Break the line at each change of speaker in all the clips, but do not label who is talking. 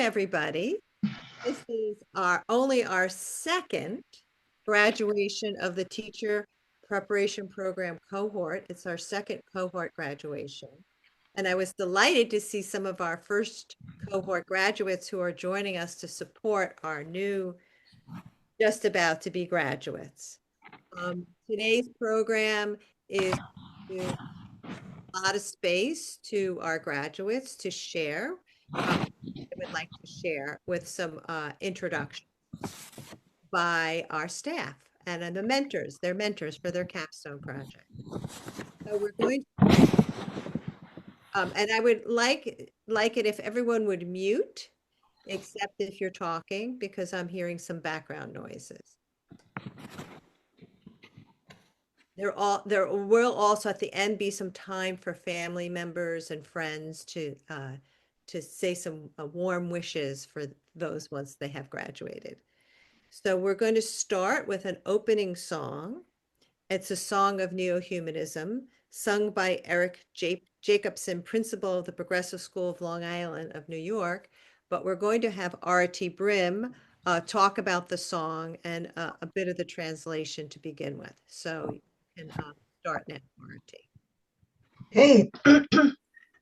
everybody. This is only our second graduation of the Teacher Preparation Program cohort. It's our second cohort graduation. And I was delighted to see some of our first cohort graduates who are joining us to support our new, just about to be graduates. Today's program is a lot of space to our graduates to share. I would like to share with some introduction by our staff and the mentors, their mentors for their capstone project. So we're going to, and I would like it if everyone would mute, except if you're talking, because I'm hearing some background noises. There will also at the end be some time for family members and friends to say some warm wishes for those once they have graduated. So we're going to start with an opening song. It's a song of Neohumanism, sung by Eric Jacobson, principal of the Progressive School of Long Island of New York. But we're going to have R.T. Brim talk about the song and a bit of the translation to begin with. So you can start now, R.T.
Hey,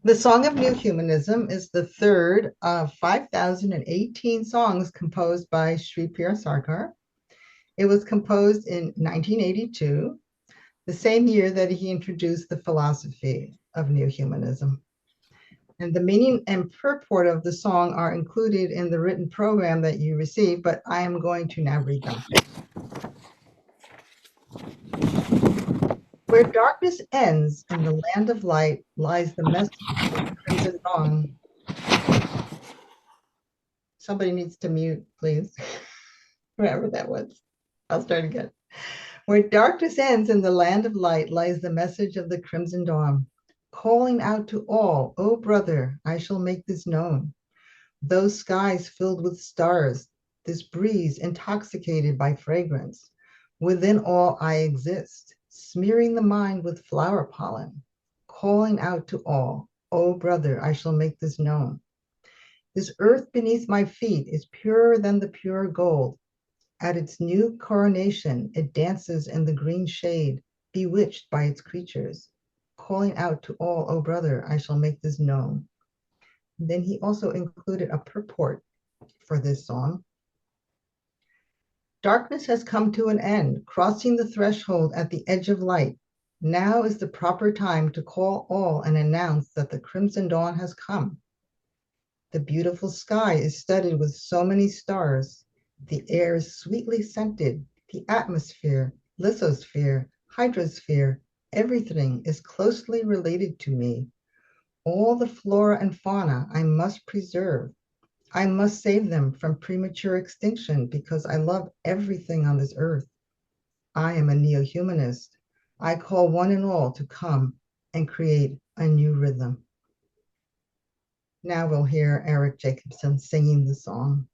the Song of Neohumanism is the third of 5,018 songs composed by Sri P.R. Sarkar. It was composed in 1982, the same year that he introduced the philosophy of Neohumanism. And the meaning and purport of the song are included in the written program that you received, but I am going to now read them. Where darkness ends in the land of light lies the message of the crimson dawn. Somebody needs to mute, please. Whoever that was. I'll start again. Where darkness ends in the land of light lies the message of the crimson dawn, calling out to all, "O brother, I shall make this known. Those skies filled with stars, this breeze intoxicated by fragrance, within all I exist, smearing the mind with flower pollen, calling out to all, "O brother, I shall make this known. This earth beneath my feet is purer than the pure gold. At its new coronation, it dances in the green shade, bewitched by its creatures, calling out to all, "O brother, I shall make this known." Then he also included a purport for this song. Darkness has come to an end, crossing the threshold at the edge of light. Now is the proper time to call all and announce that the crimson dawn has come. The beautiful sky is studded with so many stars. The air is sweetly scented. The atmosphere, lithosphere, hydrosphere, everything is closely related to me. All the flora and fauna I must preserve. I must save them from premature extinction because I love everything on this earth. I am a neo-humanist. I call one and all to come and create a new rhythm. Now we'll hear Eric Jacobson singing the song.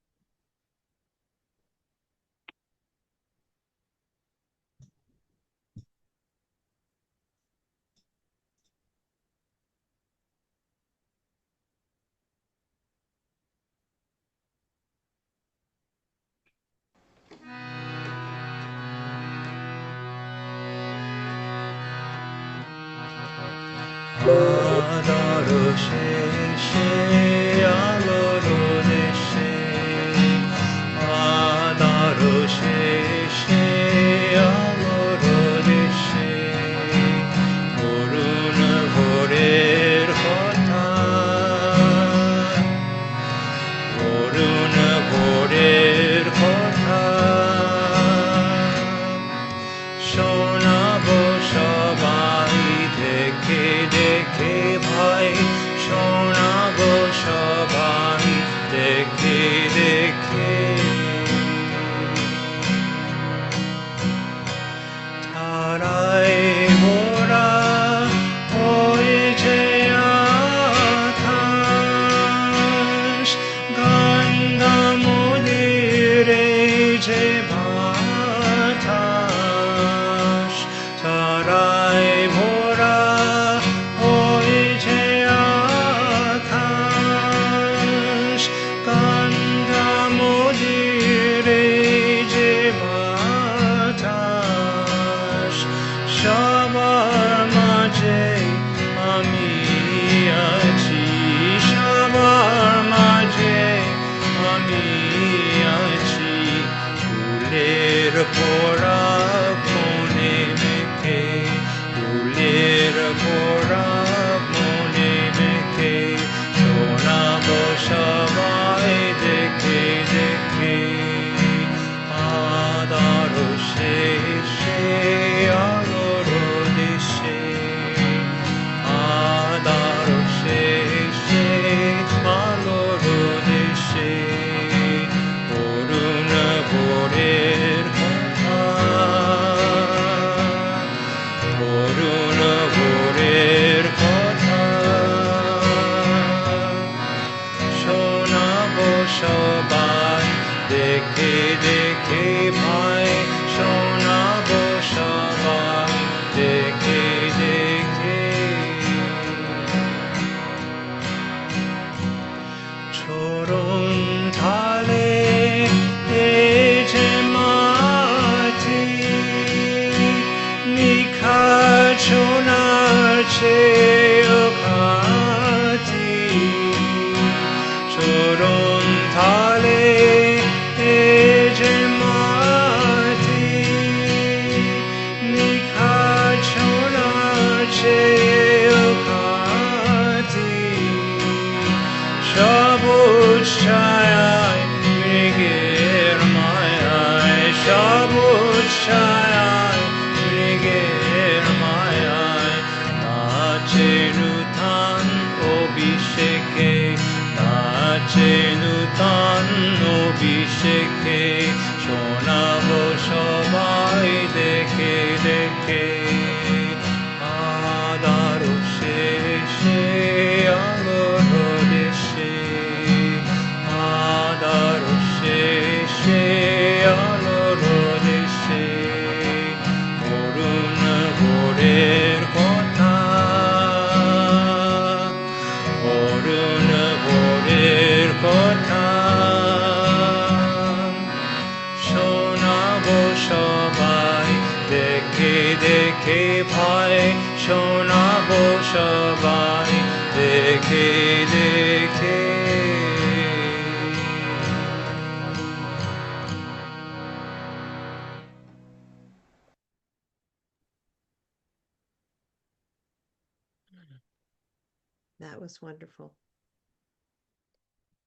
That was wonderful.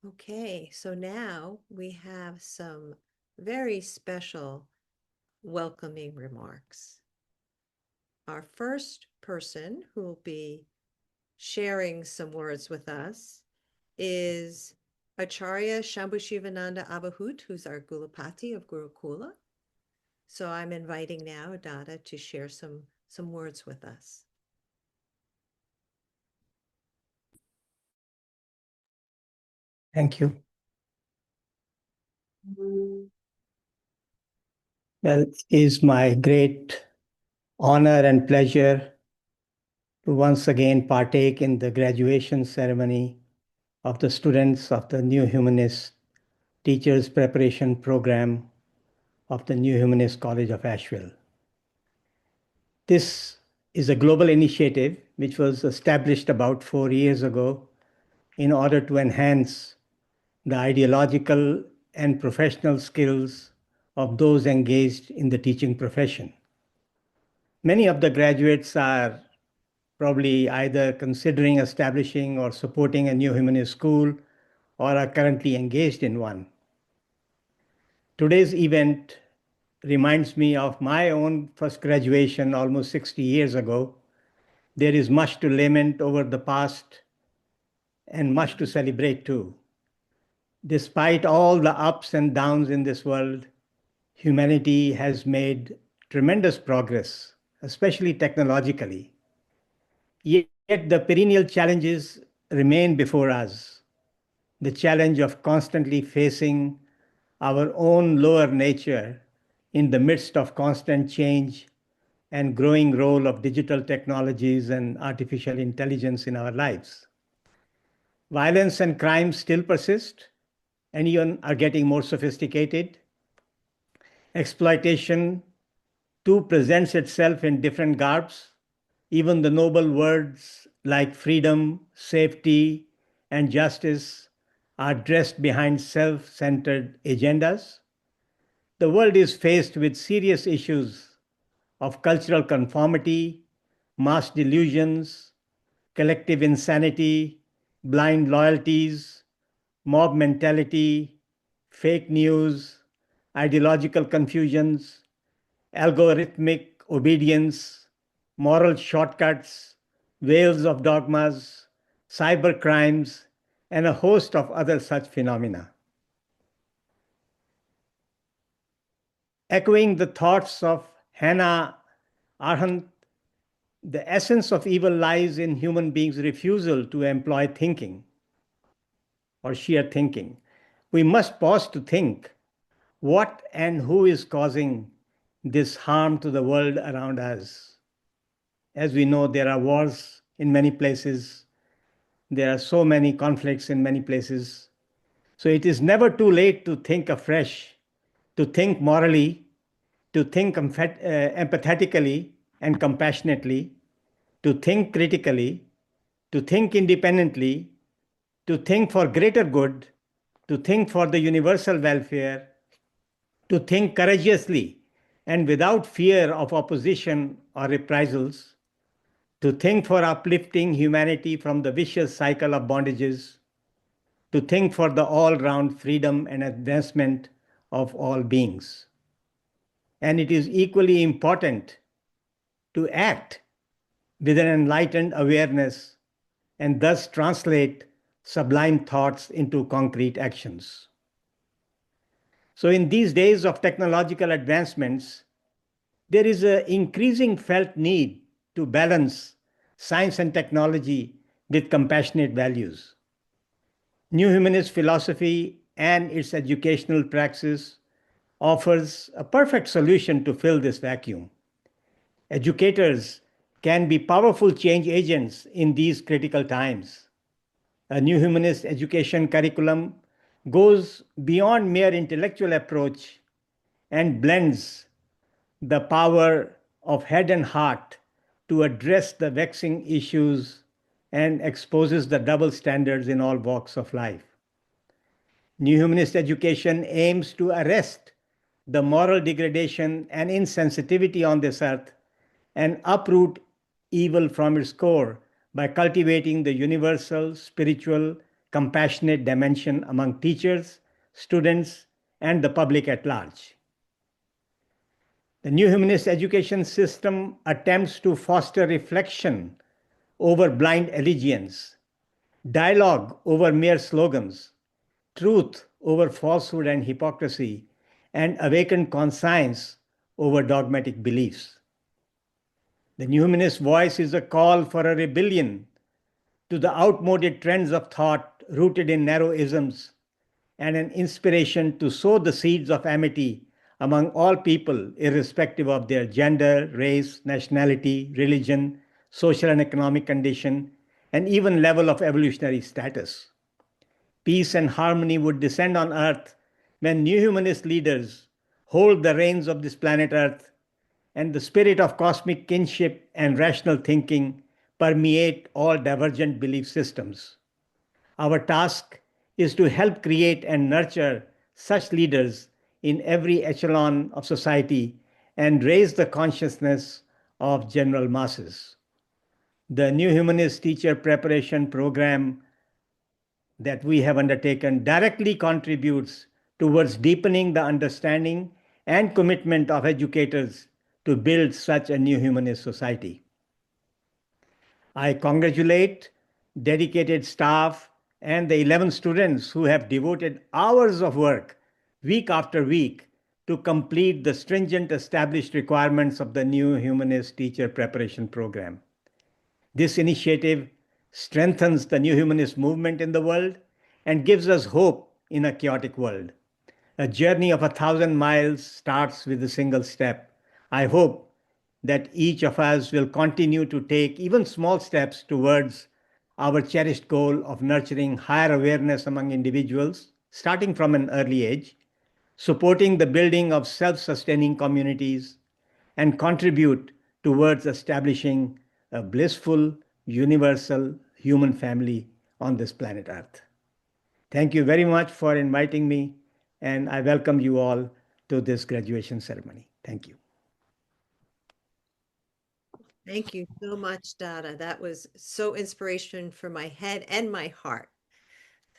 Okay, so now we have some very special welcoming remarks. Our first person who will be sharing some words with us is Acharya Shambhushivananda Abahut, who's our Gulapati of Gurukula. So I'm inviting now Dada to share some words with us.
Thank you. Well, it is my great honor and pleasure to once again partake in the graduation ceremony of the students of the Neohumanist Teachers Preparation Program of the Neohumanist College of Asheville. This is a global initiative which was established about 4 years ago in order to enhance the ideological and professional skills of those engaged in the teaching profession. Many of the graduates are probably either considering establishing or supporting a new humanist school or are currently engaged in one. Today's event reminds me of my own first graduation almost 60 years ago. There is much to lament over the past and much to celebrate too. Despite all the ups and downs in this world, humanity has made tremendous progress, especially technologically. Yet the perennial challenges remain before us. The challenge of constantly facing our own lower nature in the midst of constant change and growing role of digital technologies and artificial intelligence in our lives. Violence and crime still persist and even are getting more sophisticated. Exploitation too presents itself in different garbs. Even the noble words like freedom, safety, and justice are dressed behind self-centered agendas. the world is faced with serious issues of cultural conformity, mass delusions, collective insanity, blind loyalties, mob mentality, fake news, ideological confusions, algorithmic obedience, moral shortcuts, veils of dogmas, cyber crimes, and a host of other such phenomena. Echoing the thoughts of Hannah Arendt, the essence of evil lies in human beings' refusal to employ thinking or sheer thinking. We must pause to think what and who is causing this harm to the world around us. As we know, there are wars in many places. There are so many conflicts in many places. So it is never too late to think afresh, to think morally, to think empathetically and compassionately, to think critically, to think independently, to think for greater good, to think for the universal welfare, to think courageously and without fear of opposition or reprisals, to think for uplifting humanity from the vicious cycle of bondages, to think for the all-round freedom and advancement of all beings. And it is equally important to act with an enlightened awareness and thus translate sublime thoughts into concrete actions. So in these days of technological advancements, there is an increasing felt need to balance science and technology with compassionate values. New humanist philosophy and its educational praxis offers a perfect solution to fill this vacuum. Educators can be powerful change agents in these critical times. A new humanist education curriculum goes beyond mere intellectual approach and blends the power of head and heart to address the vexing issues and exposes the double standards in all walks of life. New humanist education aims to arrest the moral degradation and insensitivity on this earth and uproot evil from its core by cultivating the universal, spiritual, compassionate dimension among teachers, students, and the public at large. The new humanist education system attempts to foster reflection over blind allegiance, dialogue over mere slogans, truth over falsehood and hypocrisy, and awakened conscience over dogmatic beliefs. The new humanist voice is a call for a rebellion to the outmoded trends of thought rooted in narrow isms and an inspiration to sow the seeds of amity among all people, irrespective of their gender, race, nationality, religion, social and economic condition, and even level of evolutionary status. Peace and harmony would descend on earth when new humanist leaders hold the reins of this planet Earth and the spirit of cosmic kinship and rational thinking permeate all divergent belief systems. Our task is to help create and nurture such leaders in every echelon of society and raise the consciousness of general masses. The New Humanist Teacher Preparation Program that we have undertaken directly contributes towards deepening the understanding and commitment of educators to build such a new humanist society. I congratulate dedicated staff and the 11 students who have devoted hours of work week after week to complete the stringent established requirements of the New Humanist Teacher Preparation Program. This initiative strengthens the New Humanist movement in the world and gives us hope in a chaotic world. A journey of 1,000 miles starts with a single step. I hope that each of us will continue to take even small steps towards our cherished goal of nurturing higher awareness among individuals, starting from an early age, supporting the building of self-sustaining communities, and contribute towards establishing a blissful, universal human family on this planet Earth. Thank you very much for inviting me, and I welcome you all to this graduation ceremony. Thank you.
Thank you so much, Dada. That was so inspiration for my head and my heart.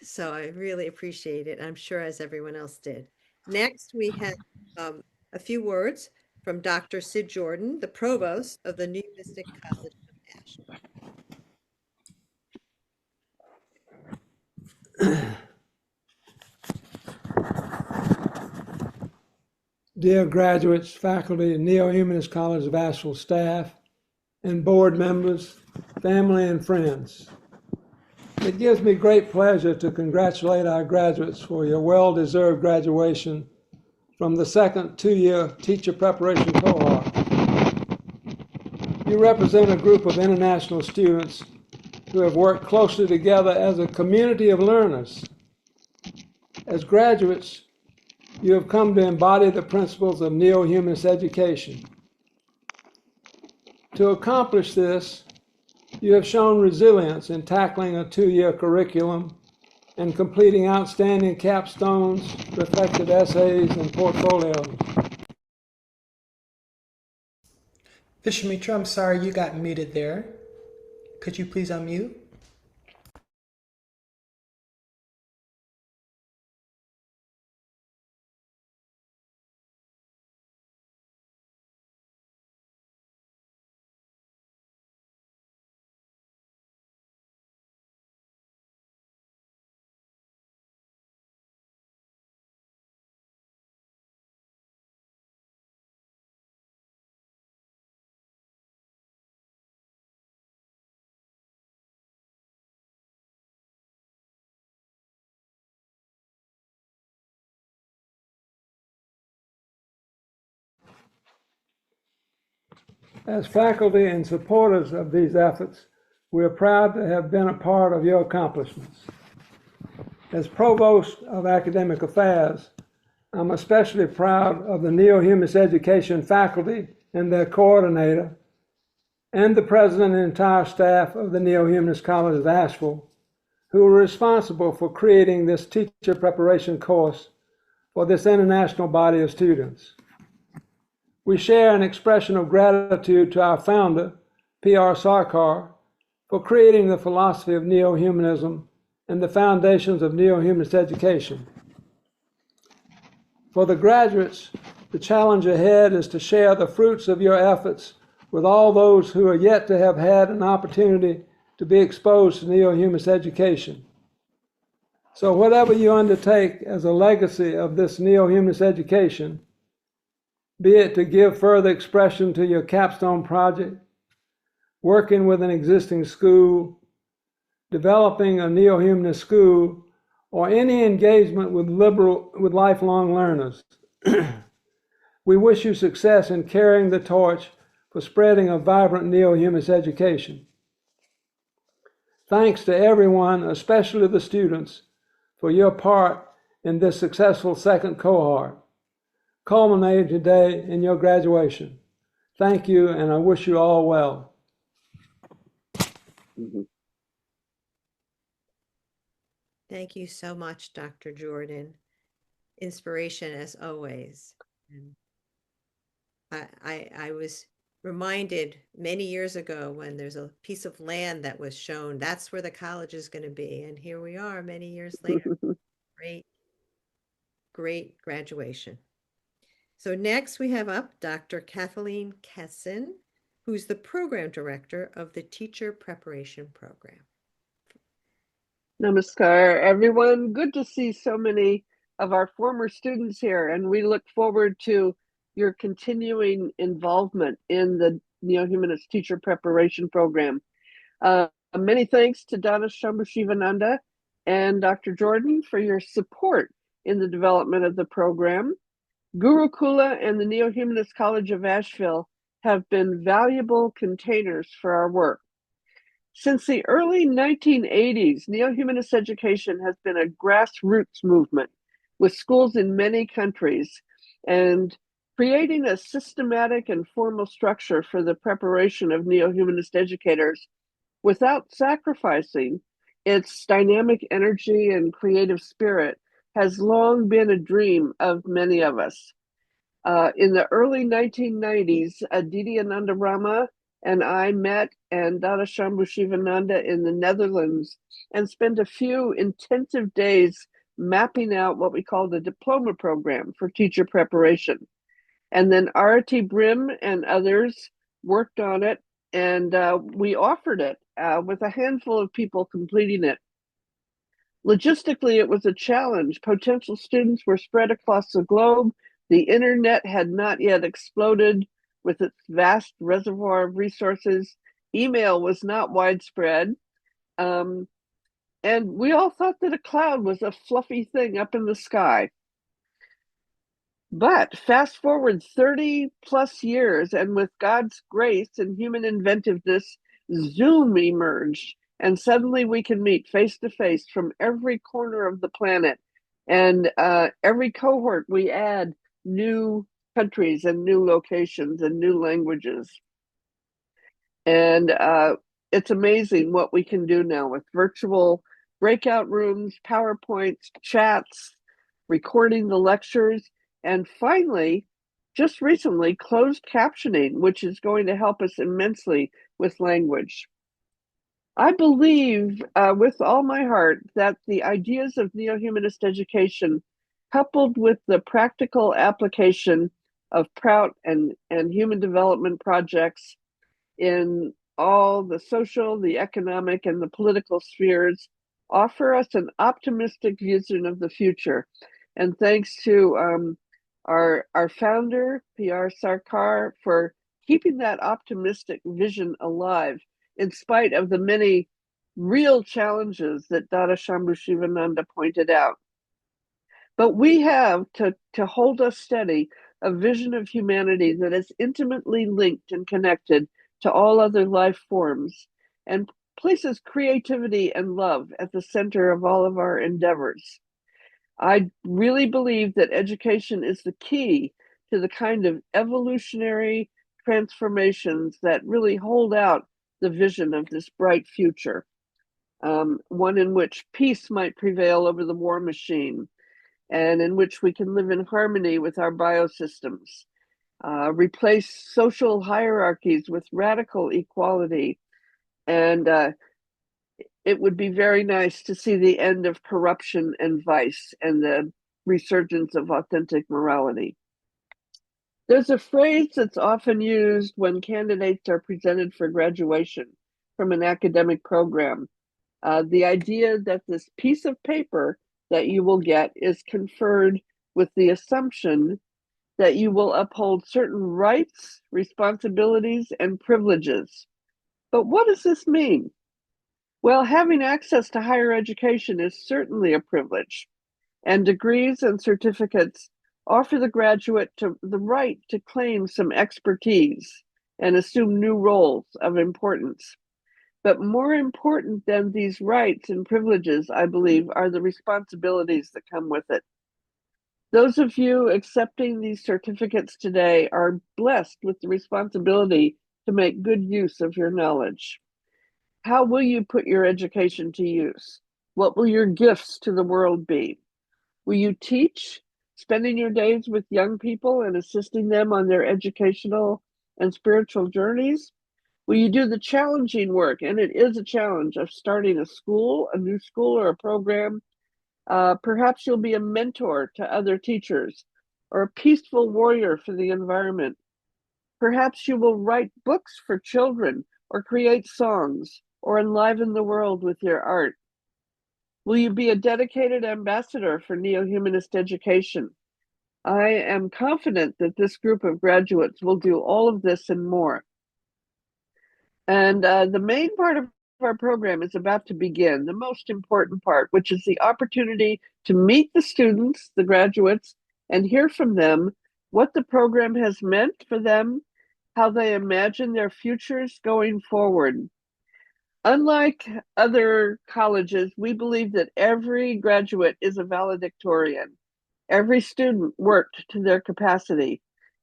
So I really appreciate it. I'm sure as everyone else did. Next, we have a few words from Dr. Sid Jordan, the provost of the Neohumanistic College of Asheville.
Dear graduates, faculty, and Neohumanist College of Asheville staff, and board members, family, and friends. It gives me great pleasure to congratulate our graduates for your well-deserved graduation from the second two-year teacher preparation cohort. You represent a group of international students who have worked closely together as a community of learners. As graduates, you have come to embody the principles of neo-humanist education. To accomplish this, you have shown resilience in tackling a two-year curriculum and completing outstanding capstones, reflective essays, and portfolios.
Vishwamitra, I'm sorry you got muted there. Could you please unmute?
As faculty and supporters of these efforts, we are proud to have been a part of your accomplishments. As Provost of Academic Affairs, I'm especially proud of the Neo-Humanist Education faculty and their coordinator, and the president and entire staff of the Neo-Humanist College of Asheville, who were responsible for creating this teacher preparation course for this international body of students. We share an expression of gratitude to our founder, P.R. Sarkar, for creating the philosophy of neo-humanism and the foundations of neo-humanist education. For the graduates, the challenge ahead is to share the fruits of your efforts with all those who are yet to have had an opportunity to be exposed to neo-humanist education. So whatever you undertake as a legacy of this neo-humanist education, be it to give further expression to your capstone project, working with an existing school, developing a neo-humanist school, or any engagement with lifelong learners. We wish you success in carrying the torch for spreading a vibrant neo-humanist education. Thanks to everyone, especially the students, for your part in this successful second cohort, culminating today in your graduation. Thank you, and I wish you all well.
Thank you so much, Dr. Jordan. Inspiration as always. And I was reminded many years ago when there's a piece of land that was shown, that's where the college is going to be. And here we are many years later. Great, great graduation. So next we have up Dr. Kathleen Kesson, who's the program director of the Teacher Preparation Program.
Namaskar, everyone. Good to see so many of our former students here, and we look forward to your continuing involvement in the Neo-Humanist Teacher Preparation Program. Many thanks to Donna Shambhushivananda and Dr. Jordan for your support in the development of the program. Gurukula and the Neo-Humanist College of Asheville have been valuable containers for our work. Since the early 1980s, neo-humanist education has been a grassroots movement with schools in many countries and creating a systematic and formal structure for the preparation of neo-humanist educators without sacrificing its dynamic energy and creative spirit has long been a dream of many of us. In the early 1990s, Aditi Anandarama and I met and Dada Shambhu Shivananda in the Netherlands and spent a few intensive days mapping out what we call the diploma program for teacher preparation. And then Arati Brim and others worked on it, and we offered it with a handful of people completing it. Logistically, it was a challenge. Potential students were spread across the globe. The internet had not yet exploded with its vast reservoir of resources. Email was not widespread. And we all thought that a cloud was a fluffy thing up in the sky. But fast forward 30 plus years, and with God's grace and human inventiveness, Zoom emerged. And suddenly we can meet face to face from every corner of the planet. And every cohort, we add new countries and new locations and new languages. And it's amazing what we can do now with virtual breakout rooms, PowerPoints, chats, recording the lectures, and finally, just recently, closed captioning, which is going to help us immensely with language. I believe with all my heart that the ideas of neo-humanist education, coupled with the practical application of Prout and human development projects in all the social, the economic, and the political spheres, offer us an optimistic vision of the future. And thanks to our founder, PR Sarkar, for keeping that optimistic vision alive in spite of the many real challenges that Dada Shambhu Shivananda pointed out. But we have to hold us steady a vision of humanity that is intimately linked and connected to all other life forms and places creativity and love at the center of all of our endeavors. I really believe that education is the key to the kind of evolutionary transformations that really hold out the vision of this bright future, one in which peace might prevail over the war machine, and in which we can live in harmony with our biosystems, replace social hierarchies with radical equality, and it would be very nice to see the end of corruption and vice and the resurgence of authentic morality. There's a phrase that's often used when candidates are presented for graduation from an academic program. The idea that this piece of paper that you will get is conferred with the assumption that you will uphold certain rights, responsibilities, and privileges. But what does this mean? Well, having access to higher education is certainly a privilege, and degrees and certificates offer the graduate the right to claim some expertise and assume new roles of importance. But more important than these rights and privileges, I believe, are the responsibilities that come with it. Those of you accepting these certificates today are blessed with the responsibility to make good use of your knowledge. How will you put your education to use? What will your gifts to the world be? Will you teach, spending your days with young people and assisting them on their educational and spiritual journeys? Will you do the challenging work, and it is a challenge, of starting a school, a new school, or a program? Perhaps you'll be a mentor to other teachers or a peaceful warrior for the environment. Perhaps you will write books for children or create songs or enliven the world with your art. Will you be a dedicated ambassador for neo-humanist education? I am confident that this group of graduates will do all of this and more. And the main part of our program is about to begin, the most important part, which is the opportunity to meet the students, the graduates, and hear from them what the program has meant for them, how they imagine their futures going forward. Unlike other colleges, we believe that every graduate is a valedictorian. Every student worked to their capacity.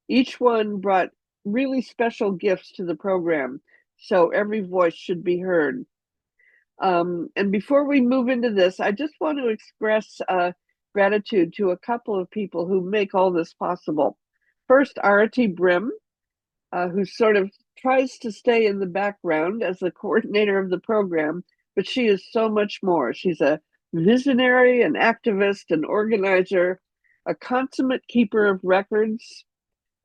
Each one brought really special gifts to the program, so every voice should be heard. And before we move into this, I just want to express gratitude to a couple of people who make all this possible. First, Arati Brim, who sort of tries to stay in the background as the coordinator of the program, but she is so much more. She's a visionary, an activist, an organizer, a consummate keeper of records,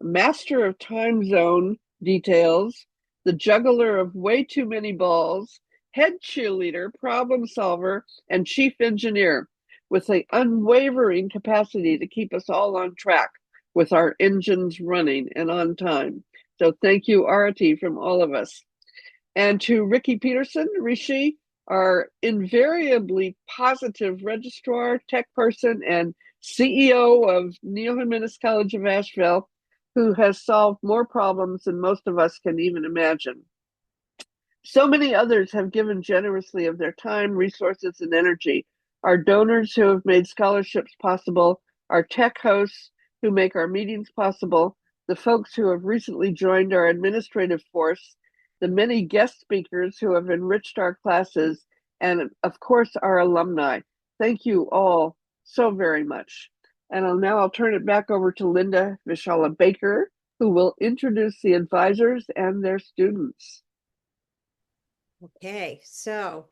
master of time zone details, the juggler of way too many balls, head cheerleader, problem solver, and chief engineer, with the unwavering capacity to keep us all on track with our engines running and on time. So thank you, Arati, from all of us. And to Ricky Peterson, Rishi, our invariably positive registrar, tech person, and CEO of Neohumanist College of Asheville, who has solved more problems than most of us can even imagine. So many others have given generously of their time, resources, and energy. Our donors who have made scholarships possible, our tech hosts who make our meetings possible, the folks who have recently joined our administrative force, the many guest speakers who have enriched our classes, and of course, our alumni. Thank you all so very much. And now I'll turn it back over to Linda Vishala Baker, who will introduce the advisors and their students.
Okay, so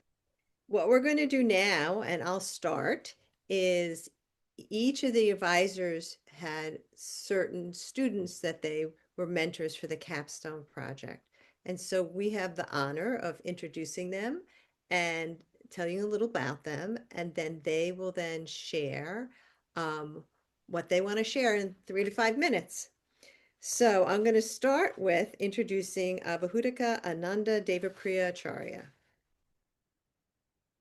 what we're going to do now, and I'll start, is each of the advisors had certain students that they were mentors for the capstone project. And so we have the honor of introducing them and telling you a little about them, and then they will then share what they want to share in 3 to 5 minutes. So I'm going to start with introducing Bahudika Ananda Devapriya Acharya.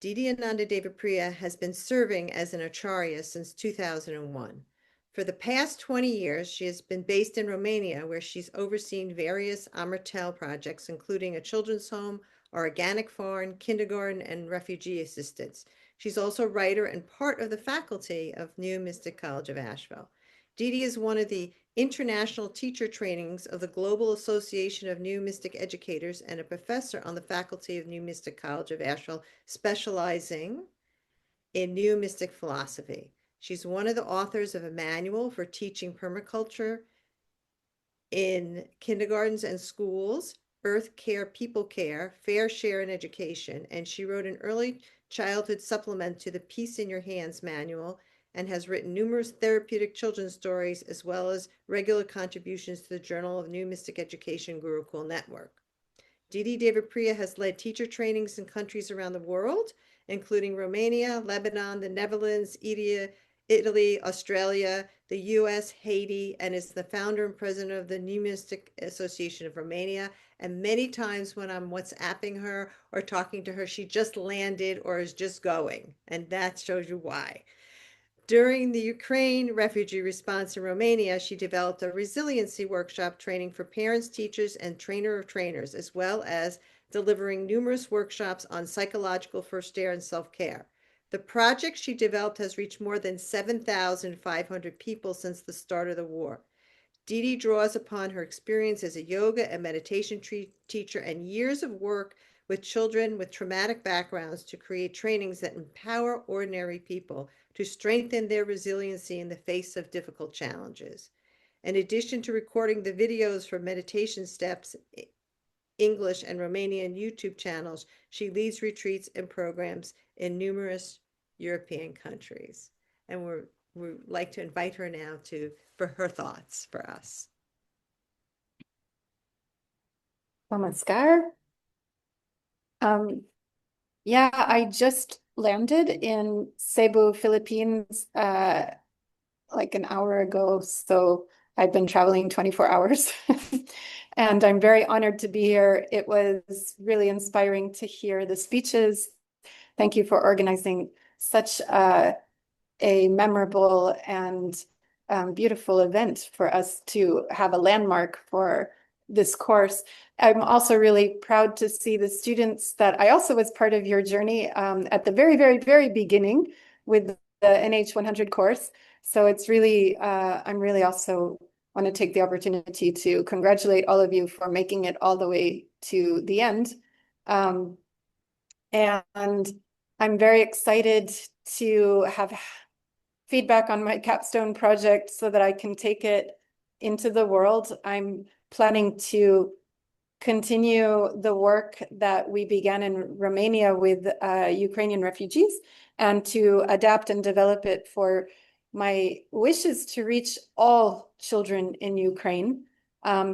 Didi Ananda Devapriya has been serving as an Acharya since 2001. For the past 20 years, she has been based in Romania, where she's overseen various Amritel projects, including a children's home, organic farm, kindergarten, and refugee assistance. She's also a writer and part of the faculty of Neohumanist College of Asheville. Didi is one of the international teacher trainings of the Global Association of Neohumanistic Educators and a professor on the faculty of Neohumanistic College of Asheville, specializing in Neohumanistic philosophy. She's one of the authors of a manual for teaching permaculture in kindergartens and schools, Earth Care, People Care, Fair Share in Education, and she wrote an early childhood supplement to the Peace in Your Hands manual and has written numerous therapeutic children's stories as well as regular contributions to the Journal of Neohumanistic Education Gurukul Network. Didi Devapriya has led teacher trainings in countries around the world, including Romania, Lebanon, the Netherlands, Italy, Australia, the US, Haiti, and is the founder and president of the Neohumanistic Association of Romania. And many times when I'm WhatsApping her or talking to her, she just landed or is just going. And that shows you why. During the Ukraine refugee response in Romania, she developed a resiliency workshop training for parents, teachers, and trainer of trainers, as well as delivering numerous workshops on psychological first aid and self-care. The project she developed has reached more than 7,500 people since the start of the war. Didi draws upon her experience as a yoga and meditation teacher and years of work with children with traumatic backgrounds to create trainings that empower ordinary people to strengthen their resiliency in the face of difficult challenges. In addition to recording the videos for meditation steps, English and Romanian YouTube channels, she leads retreats and programs in numerous European countries. And we'd like to invite her now for her thoughts for us.
Namaskar. Yeah, I just landed in Cebu, Philippines, like an hour ago. So I've been traveling 24 hours and I'm very honored to be here. It was really inspiring to hear the speeches. Thank you for organizing such a memorable and beautiful event for us to have a landmark for this course. I'm also really proud to see the students that I also was part of your journey at the very, very, very beginning with the NH100 course. So it's really, I'm really also want to take the opportunity to congratulate all of you for making it all the way to the end. And I'm very excited to have feedback on my capstone project so that I can take it into the world. I'm planning to continue the work that we began in Romania with Ukrainian refugees and to adapt and develop it for my wish is to reach all children in Ukraine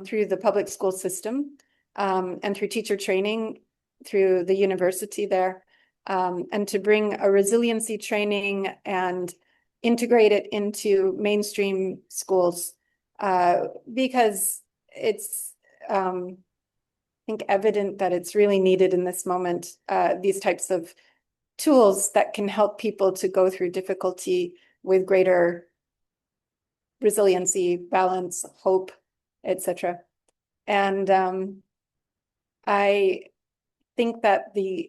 through the public school system and through teacher training through the university there, and to bring a resiliency training and integrate it into mainstream schools because it's I think evident that it's really needed in this moment, these types of tools that can help people to go through difficulty with greater resiliency, balance, hope, etc. And I think that the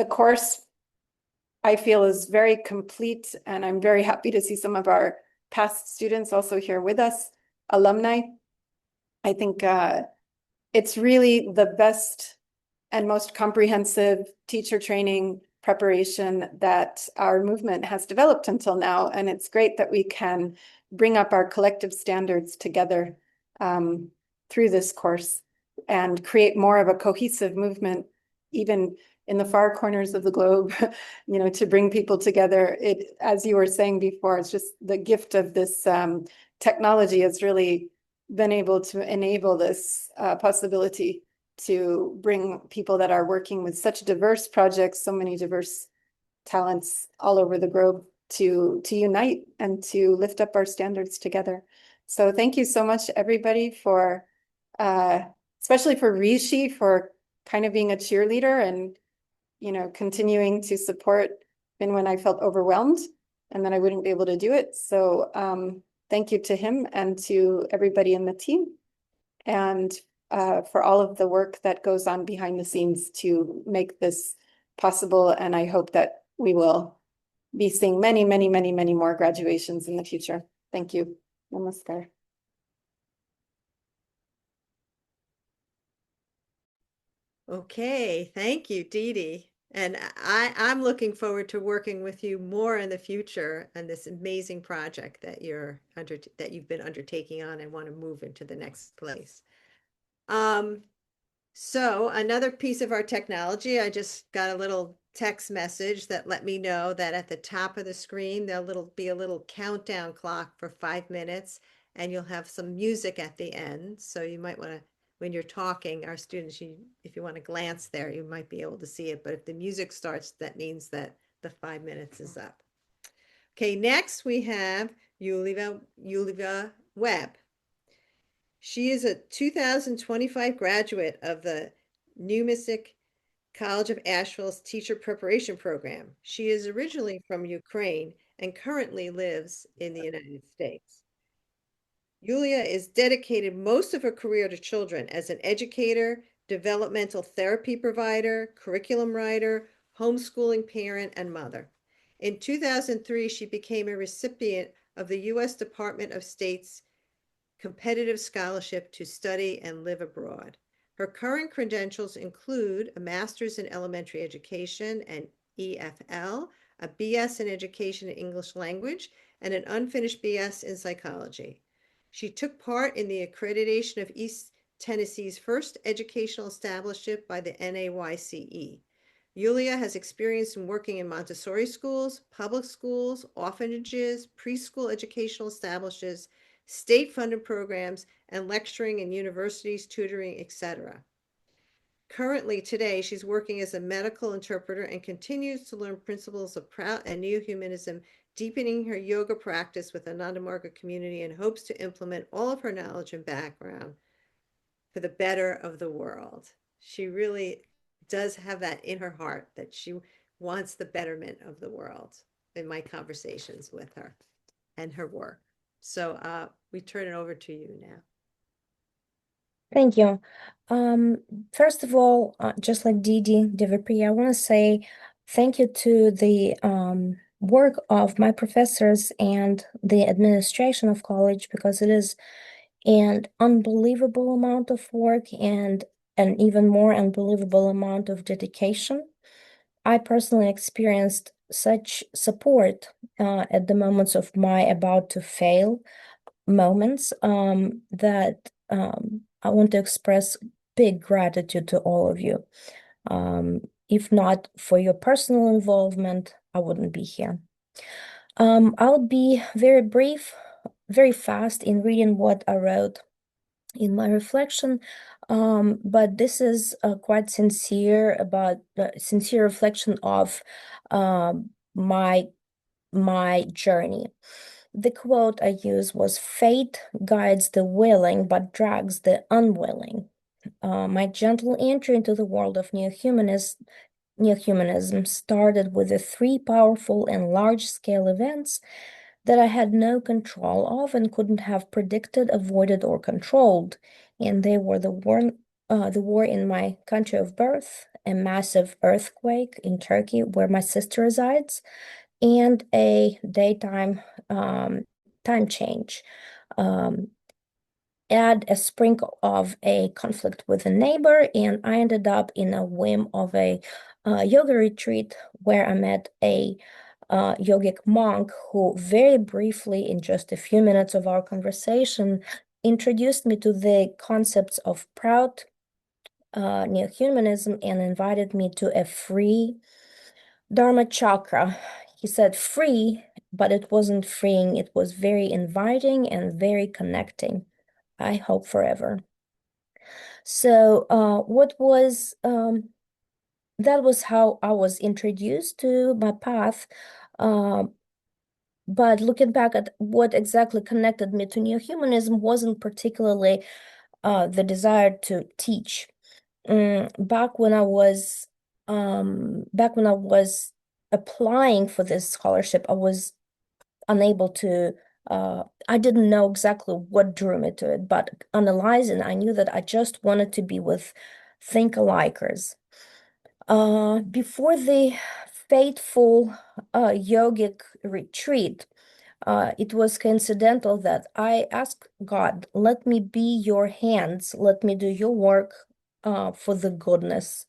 course I feel is very complete, and I'm very happy to see some of our past students also here with us, alumni. I think it's really the best and most comprehensive teacher training preparation that our movement has developed until now. And it's great that we can bring up our collective standards together through this course and create more of a cohesive movement, even in the far corners of the globe, you know, to bring people together. It, as you were saying before, it's just the gift of this technology has really been able to enable this possibility to bring people that are working with such diverse projects, so many diverse talents all over the globe to unite and to lift up our standards together. So thank you so much, everybody, for especially for Rishi for kind of being a cheerleader and, you know, continuing to support even when I felt overwhelmed and that I wouldn't be able to do it. So thank you to him and to everybody in the team, and for all of the work that goes on behind the scenes to make this possible. And I hope that we will be seeing many, many, many, many more graduations in the future. Thank you. Namaskar.
Okay, thank you, Dee Dee. And I'm looking forward to working with you more in the future on this amazing project that you've been undertaking on and want to move into the next place. So another piece of our technology, I just got a little text message that let me know that at the top of the screen, there'll be a little countdown clock for 5 minutes, and you'll have some music at the end. So you might want to, when you're talking, our students, if you want to glance there, you might be able to see it. But if the music starts, that means that the 5 minutes is up. Okay, next we have Yuliva Webb. She is a 2025 graduate of the Neohumanist College of Asheville's Teacher Preparation Program. She is originally from Ukraine and currently lives in the United States. Yulia is dedicated most of her career to children as an educator, developmental therapy provider, curriculum writer, homeschooling parent, and mother. In 2003, she became a recipient of the U.S. Department of State's competitive scholarship to study and live abroad. Her current credentials include a master's in elementary education and EFL, a BS in education and English language, and an unfinished BS in psychology. She took part in the accreditation of East Tennessee's first educational establishment by the NAYCE. Yulia has experience in working in Montessori schools, public schools, orphanages, preschool educational establishments, state-funded programs, and lecturing in universities, tutoring, etc. Currently, today, she's working as a medical interpreter and continues to learn principles of Prout and Neohumanism, deepening her yoga practice with the Anandamarga community, and hopes to implement all of her knowledge and background for the better of the world. She really does have that in her heart, that she wants the betterment of the world in my conversations with her and her work. So we turn it over to you now.
Thank you. First of all, just like Didi Devipriya, I want to say thank you to the work of my professors and the administration of college, because it is an unbelievable amount of work and an even more unbelievable amount of dedication. I personally experienced such support at the moments of my about to fail moments that I want to express big gratitude to all of you. If not for your personal involvement, I wouldn't be here. I'll be very brief, very fast in reading what I wrote in my reflection, but this is quite sincere about sincere reflection of my journey. The quote I used was, "Fate guides the willing but drags the unwilling." My gentle entry into the world of Neohumanism started with the three powerful and large-scale events that I had no control of and couldn't have predicted, avoided, or controlled. And they were the war in my country of birth, a massive earthquake in Turkey where my sister resides, and a daytime time change. Add a sprinkle of a conflict with a neighbor, and I ended up in a whim of a yoga retreat where I met a yogic monk who very briefly, in just a few minutes of our conversation, introduced me to the concepts of proud Neohumanism and invited me to a free Dharma chakra. He said free, but it wasn't freeing. It was very inviting and very connecting. I hope forever. So that was how I was introduced to my path. But looking back at what exactly connected me to Neohumanism wasn't particularly the desire to teach. Back when I was applying for this scholarship, I was unable to I didn't know exactly what drew me to it, but analyzing, I knew that I just wanted to be with think-alikers. Before the fateful yogic retreat, it was coincidental that I asked God, let me be your hands, let me do your work for your goodness.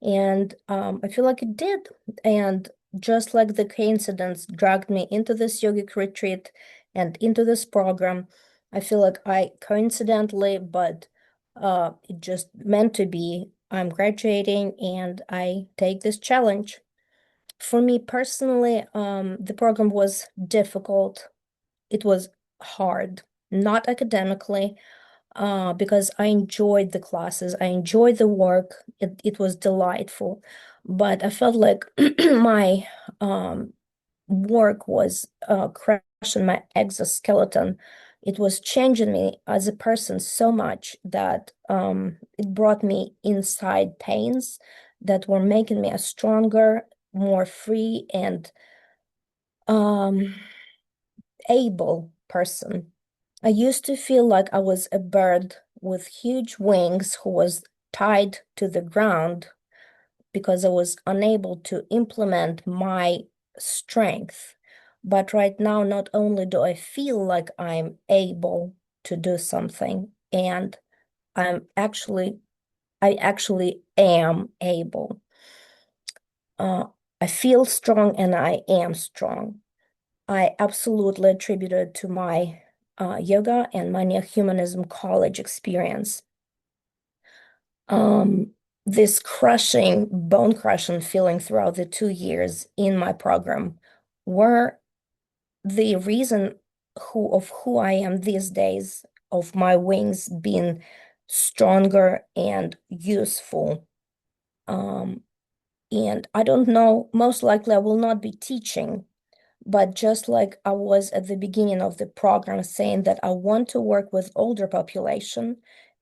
And I feel like it did. And just like the coincidence dragged me into this yogic retreat and into this program, I feel like I coincidentally, but it just meant to be, I'm graduating and I take this challenge. For me personally, the program was difficult. It was hard, not academically, because I enjoyed the classes, I enjoyed the work. It was delightful, but I felt like my work was crushing my exoskeleton. It was changing me as a person so much that it brought me inside pains that were making me a stronger, more free, and able person. I used to feel like I was a bird with huge wings who was tied to the ground because I was unable to implement my strength. But right now, not only do I feel like I'm able to do something, and I actually am able. I feel strong and I am strong. I absolutely attribute it to my yoga and my Neohumanism college experience. This crushing, bone crushing feeling throughout the 2 years in my program were the reason of who I am these days, of my wings being stronger and useful. And I don't know, most likely I will not be teaching, but just like I was at the beginning of the program saying that I want to work with older population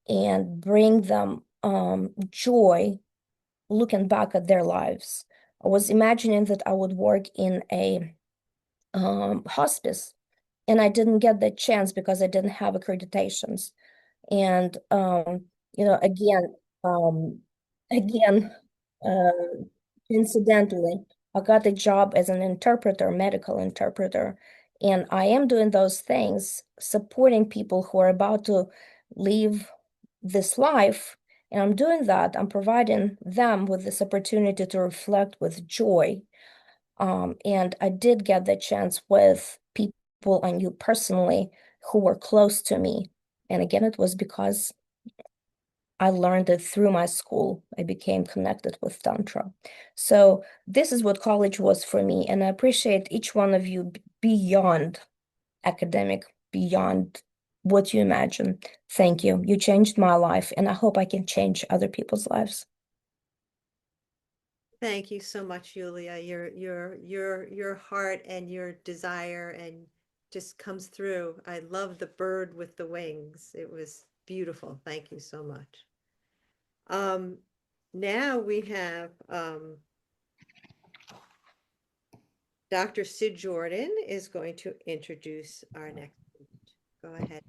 and bring them joy looking back at their lives. I was imagining that I would work in a hospice, and I didn't get that chance because I didn't have accreditations. And again, again, uh, incidentally, I got a job as an interpreter, medical interpreter, and I am doing those things, supporting people who are about to leave this life. And I'm doing that. I'm providing them with this opportunity to reflect with joy. And I did get the chance with people people I knew personally who were close to me. And again, it was because I learned it through my school. I became connected with Tantra. So this is what college was for me. And I appreciate each one of you beyond academic, beyond what you imagine. Thank you. You changed my life, and I hope I can change other people's lives.
Thank you so much, Yulia. Your heart and your desire and just comes through. I love the bird with the wings. It was beautiful. Thank you so much. Now we have Dr. Sid Jordan is going to introduce our next student. Go ahead.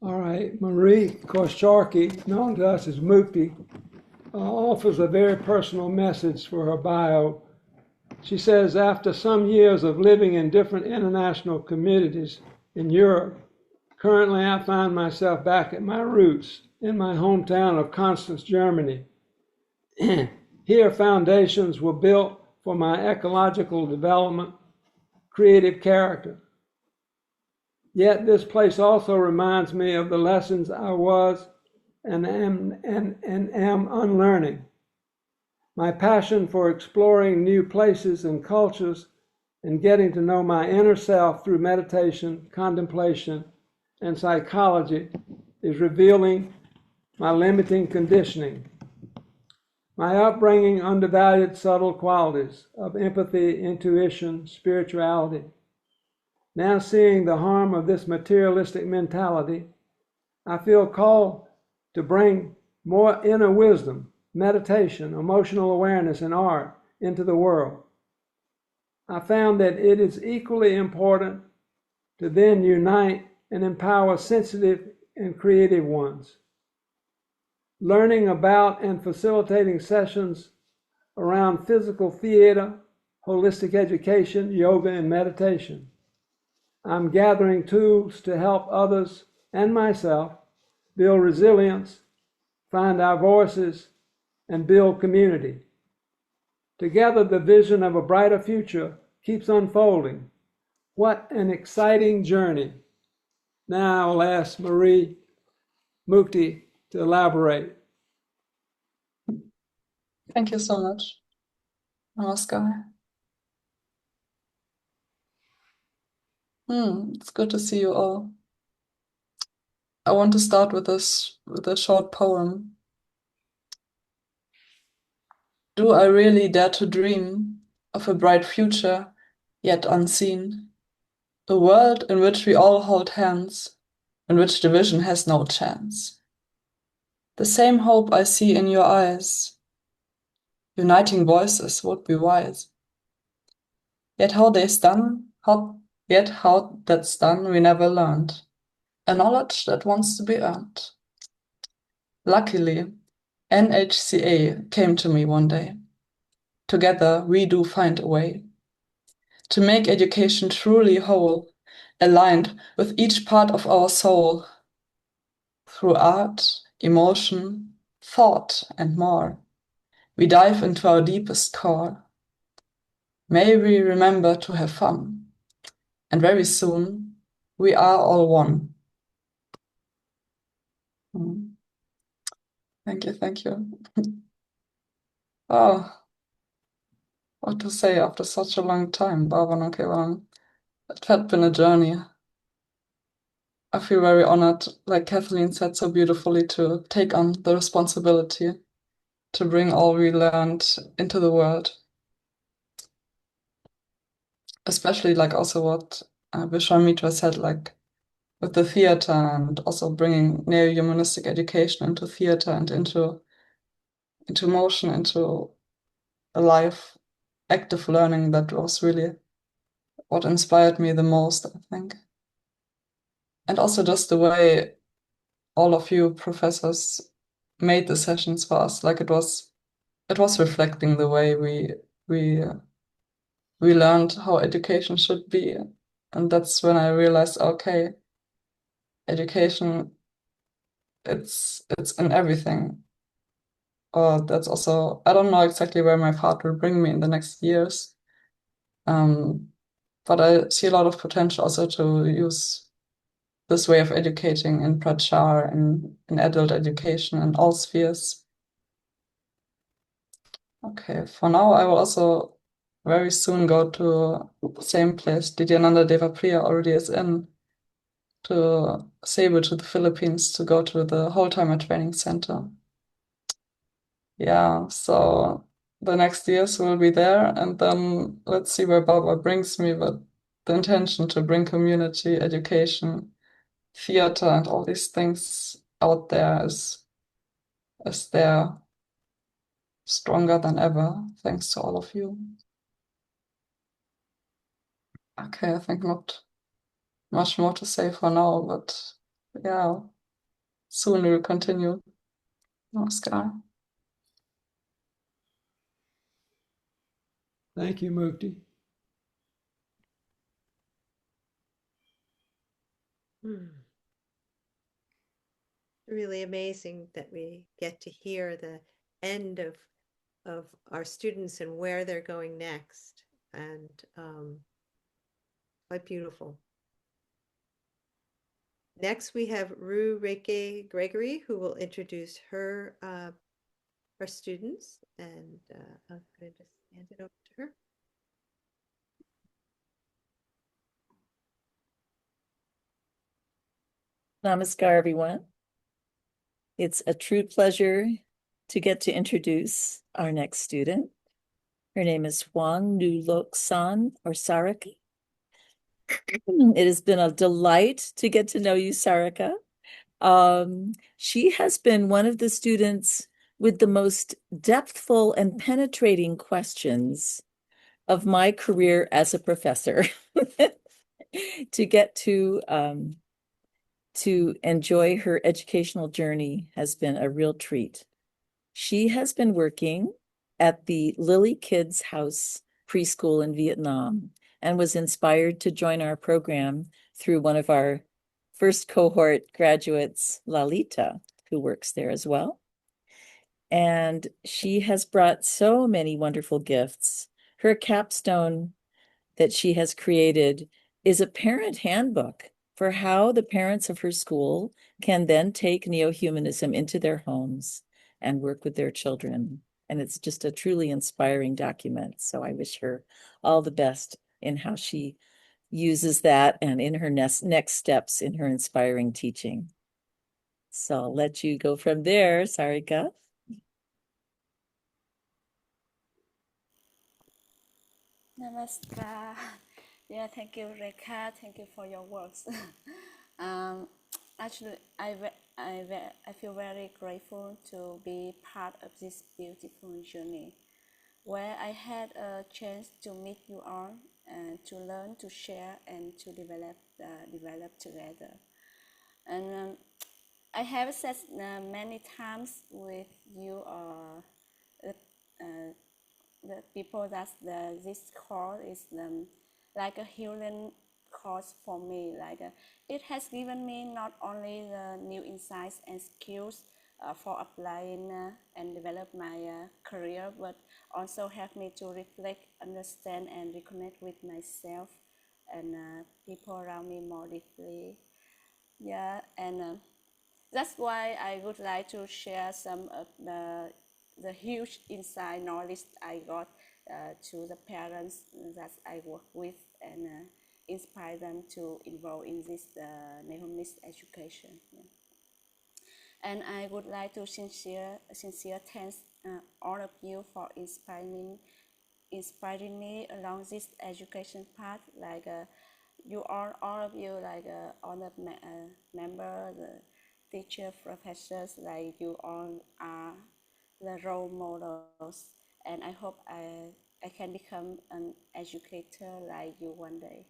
All right, Marie Koscharki, known to us as Mukti, offers a very personal message for her bio. She says, after some years of living in different international communities in Europe, currently I find myself back at my roots in my hometown of Constance, Germany. Here, foundations were built for my ecological development, creative character. Yet this place also reminds me of the lessons I was and am unlearning. My passion for exploring new places and cultures and getting to know my inner self through meditation, contemplation, and psychology is revealing my limiting conditioning. My upbringing undervalued subtle qualities of empathy, intuition, spirituality. Now seeing the harm of this materialistic mentality, I feel called to bring more inner wisdom, meditation, emotional awareness, and art into the world. I found that it is equally important to then unite and empower sensitive and creative ones. Learning about and facilitating sessions around physical theater, holistic education, yoga, and meditation. I'm gathering tools to help others and myself build resilience, find our voices, and build community. Together, the vision of a brighter future keeps unfolding. What an exciting journey. Now I'll ask Marie Mukti to elaborate.
Thank you so much. Namaskar. It's good to see you all. I want to start with a short poem. Do I really dare to dream of a bright future, yet unseen? A world in which we all hold hands, in which division has no chance. The same hope I see in your eyes. Uniting voices would be wise. Yet how that's done, we never learned. A knowledge that wants to be earned. Luckily, NHCA came to me one day. Together we do find a way to make education truly whole, aligned with each part of our soul. Through art, emotion, thought, and more, we dive into our deepest core. May we remember to have fun, and very soon we are all one. Thank you. Oh, what to say after such a long time, Bhavana Kevalam. It had been a journey. I feel very honored, like Kathleen said so beautifully, to take on the responsibility to bring all we learned into the world. Especially like also what Vishwamitra said, like with the theater and also bringing neo-humanistic education into theater and into motion, into a life, active learning. That was really what inspired me the most, I think. And also just the way all of you professors made the sessions for us, like it was reflecting the way we learned how education should be. And that's when I realized, okay, education, it's in everything. Or that's also, I don't know exactly where my path will bring me in the next years. But but I see a lot of potential also to use this way of educating in Prachar and in adult education in all spheres. Okay, for now I will also very soon go to the same place Didyananda Devapriya already is in, to Cebu, to the Philippines, to go to the Whole Timer Training Center. Yeah, so the next years will be there, and then let's see where Baba brings me, but the intention to bring community, education, theater, and all these things out there is there stronger than ever, thanks to all of you. Okay, I think not much more to say for now, but yeah, soon we'll continue. Namaskar.
Thank you, Mukti.
Really amazing that we get to hear the end of our students and where they're going next, and quite beautiful. Next, we have Rue Reike Gregory, who will introduce her students, and I'm going to just hand it over to her.
Namaskar, everyone. It's a true pleasure to get to introduce our next student. Her name is Huang Nulok San, or Sarika. It has been a delight to get to know you, Sarika. She has been one of the students with the most depthful and penetrating questions of my career as a professor. To get to enjoy her educational journey has been a real treat. She has been working at the Lily Kids House preschool in Vietnam and was inspired to join our program through one of our first cohort graduates, Lalita, who works there as well. And she has brought so many wonderful gifts. Her capstone that she has created is a parent handbook for how the parents of her school can then take neo-humanism into their homes and work with their children. And it's just a truly inspiring document. So I wish her all the best in how she uses that and in her next steps in her inspiring teaching. So I'll let you go from there, Sarika.
Namaskar. Yeah, thank you, Rekha. Thank you for your words. Actually, I feel very grateful to be part of this beautiful journey, where I had a chance to meet you all and to learn, to share, and to develop together. And I have said many times with you, the people that this course is like a healing course for me. It has given me not only the new insights and skills for applying and develop my career, but also helped me to reflect, understand, and reconnect with myself and people around me more deeply. Yeah, and that's why I would like to share some of the huge insight knowledge I got to the parents that I work with, and inspire them to involve in this Neohumanist education. Yeah. And I would like to sincere thanks all of you for inspiring me along this education path. You all of you, honored member, the teacher, professors, like you all are the role models, and I hope I can become an educator like you one day.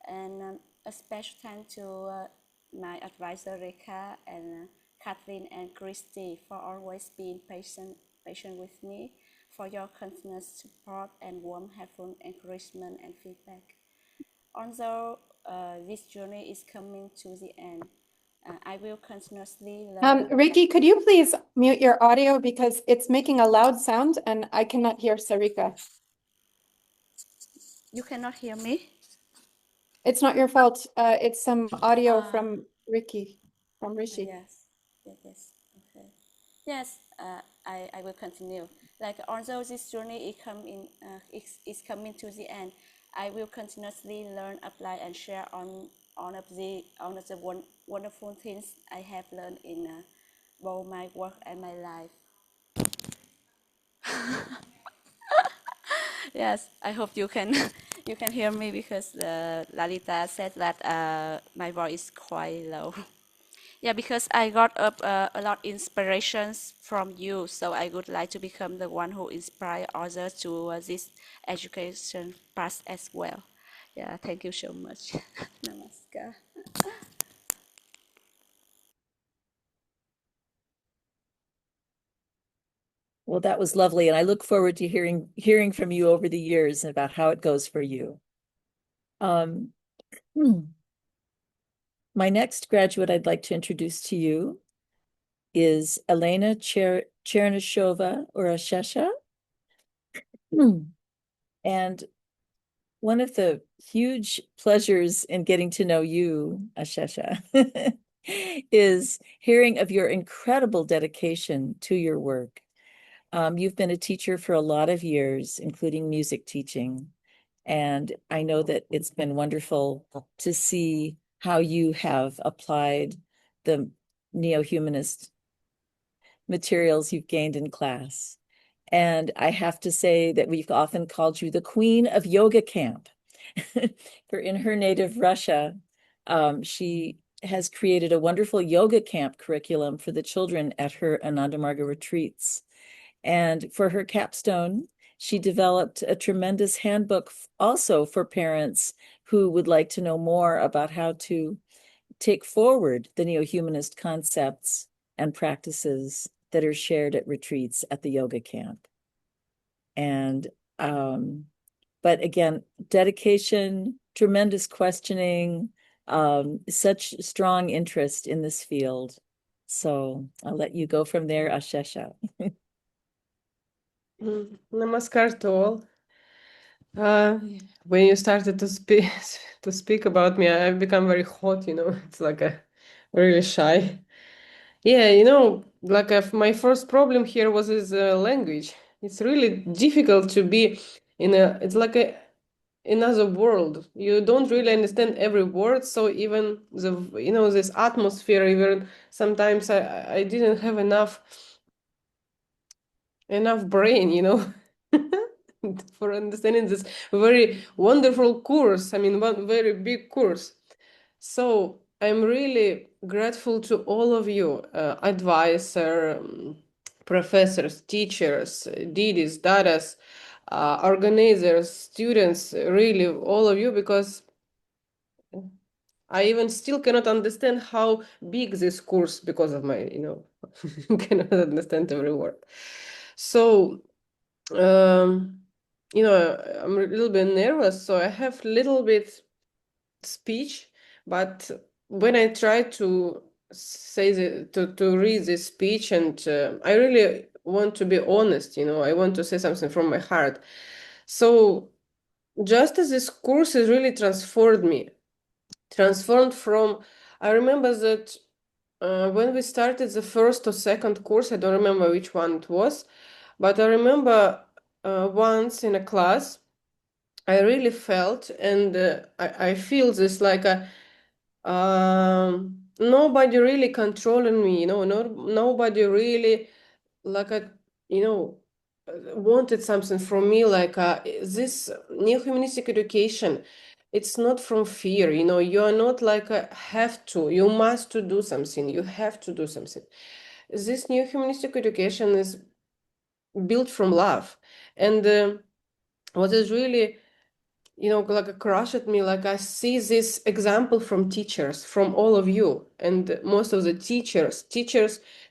And a special thanks to my advisor Rekha and Kathleen and Christy for always being patient with me, for your continuous support and warm, helpful encouragement and feedback. Although this journey is coming to the end, I will continuously learn.
Ricky, could you please mute your audio because it's making a loud sound and I cannot hear Sarika.
You cannot hear me?
It's not your fault. It's some audio from Rishi.
Yes, yes, okay. Yes, I will continue. Like although this journey is coming to the end, I will continuously learn, apply, and share on all of the wonderful things I have learned in both my work and my life. Yes, I hope you can you can hear me because Lalita said that my voice is quite low. Yeah, because I got up a lot inspirations from you, so I would like to become the one who inspire others to this education path as well. Yeah, thank you so much. Namaskar.
Well, that was lovely, and I look forward to hearing from you over the years about how it goes for you. Um, My next graduate I'd like to introduce to you is Elena Chernyshova or Ashesha. And one of the huge pleasures in getting to know you, Ashesha, is hearing of your incredible dedication to your work. You've been a teacher for a lot of years, including music teaching. And I know that it's been wonderful to see how you have applied the neo-humanist materials you've gained in class. And I have to say that we've often called you the queen of yoga camp. For in her native Russia, she has created a wonderful yoga camp curriculum for the children at her Anandamarga retreats. And for her capstone, she developed a tremendous handbook also for parents who would like to know more about how to take forward the neo-humanist concepts and practices that are shared at retreats at the yoga camp. And but again, dedication, tremendous questioning, such strong interest in this field. So I'll let you go from there, Ashesha.
Namaskar to all. When you started to speak about me, I've become very hot, It's like a really shy. Yeah, like my first problem here was is language. It's really difficult to be it's like another world. You don't really understand every word, so even this atmosphere, even sometimes I didn't have enough brain, for understanding this very wonderful course. I mean, one very big course. So I'm really grateful to all of you, advisor, professors, teachers, didis, dadas, organizers, students, really all of you, because I even still cannot understand how big this course, because of my, cannot understand every word. So, I'm a little bit nervous, so I have little bit speech, but when I try to say to read this speech, and I really want to be honest, I want to say something from my heart. So just as this course has really transformed from, I remember that when we started the first or second course, I don't remember which one it was, but I remember once in a class, I really felt, and I feel this like nobody really controlling me, nobody really like wanted something from me, like this neo-humanistic education. It's not from fear, you are not like have to, you must to do something, you have to do something. This neo-humanistic education is built from love, and what is really like a crush at me, like I see this example from teachers, from all of you, and most of the teachers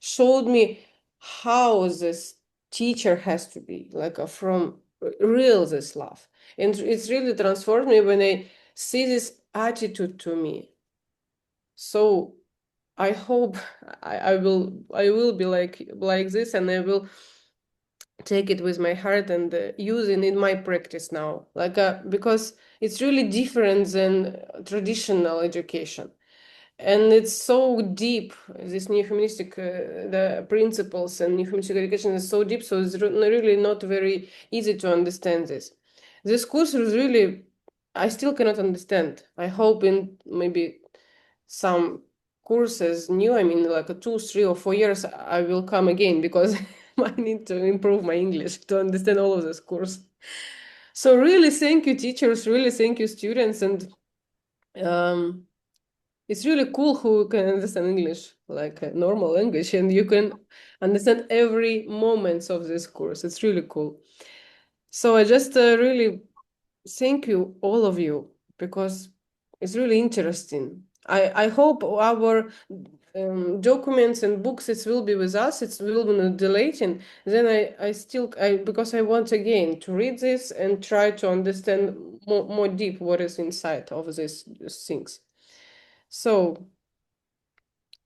showed me how this teacher has to be, like from real this love, and it's really transformed me when I see this attitude to me. So I hope I will be like this, and I will take it with my heart and use it in my practice now, like because it's really different than traditional education. And it's so deep, this new humanistic, the principles and new humanistic education is so deep, so it's really not very easy to understand this. This course is really, I still cannot understand. I hope in maybe some courses new, I mean like 2, 3 or 4 years, I will come again because I need to improve my English to understand all of this course. So really thank you teachers, really thank you students, and it's really cool who can understand English like a normal language, and you can understand every moment of this course. It's really cool. So I just really thank you, all of you, because it's really interesting. I hope our documents and books, it will be with us, it will be not delayed, and then because I want again to read this and try to understand more deep what is inside of these things. So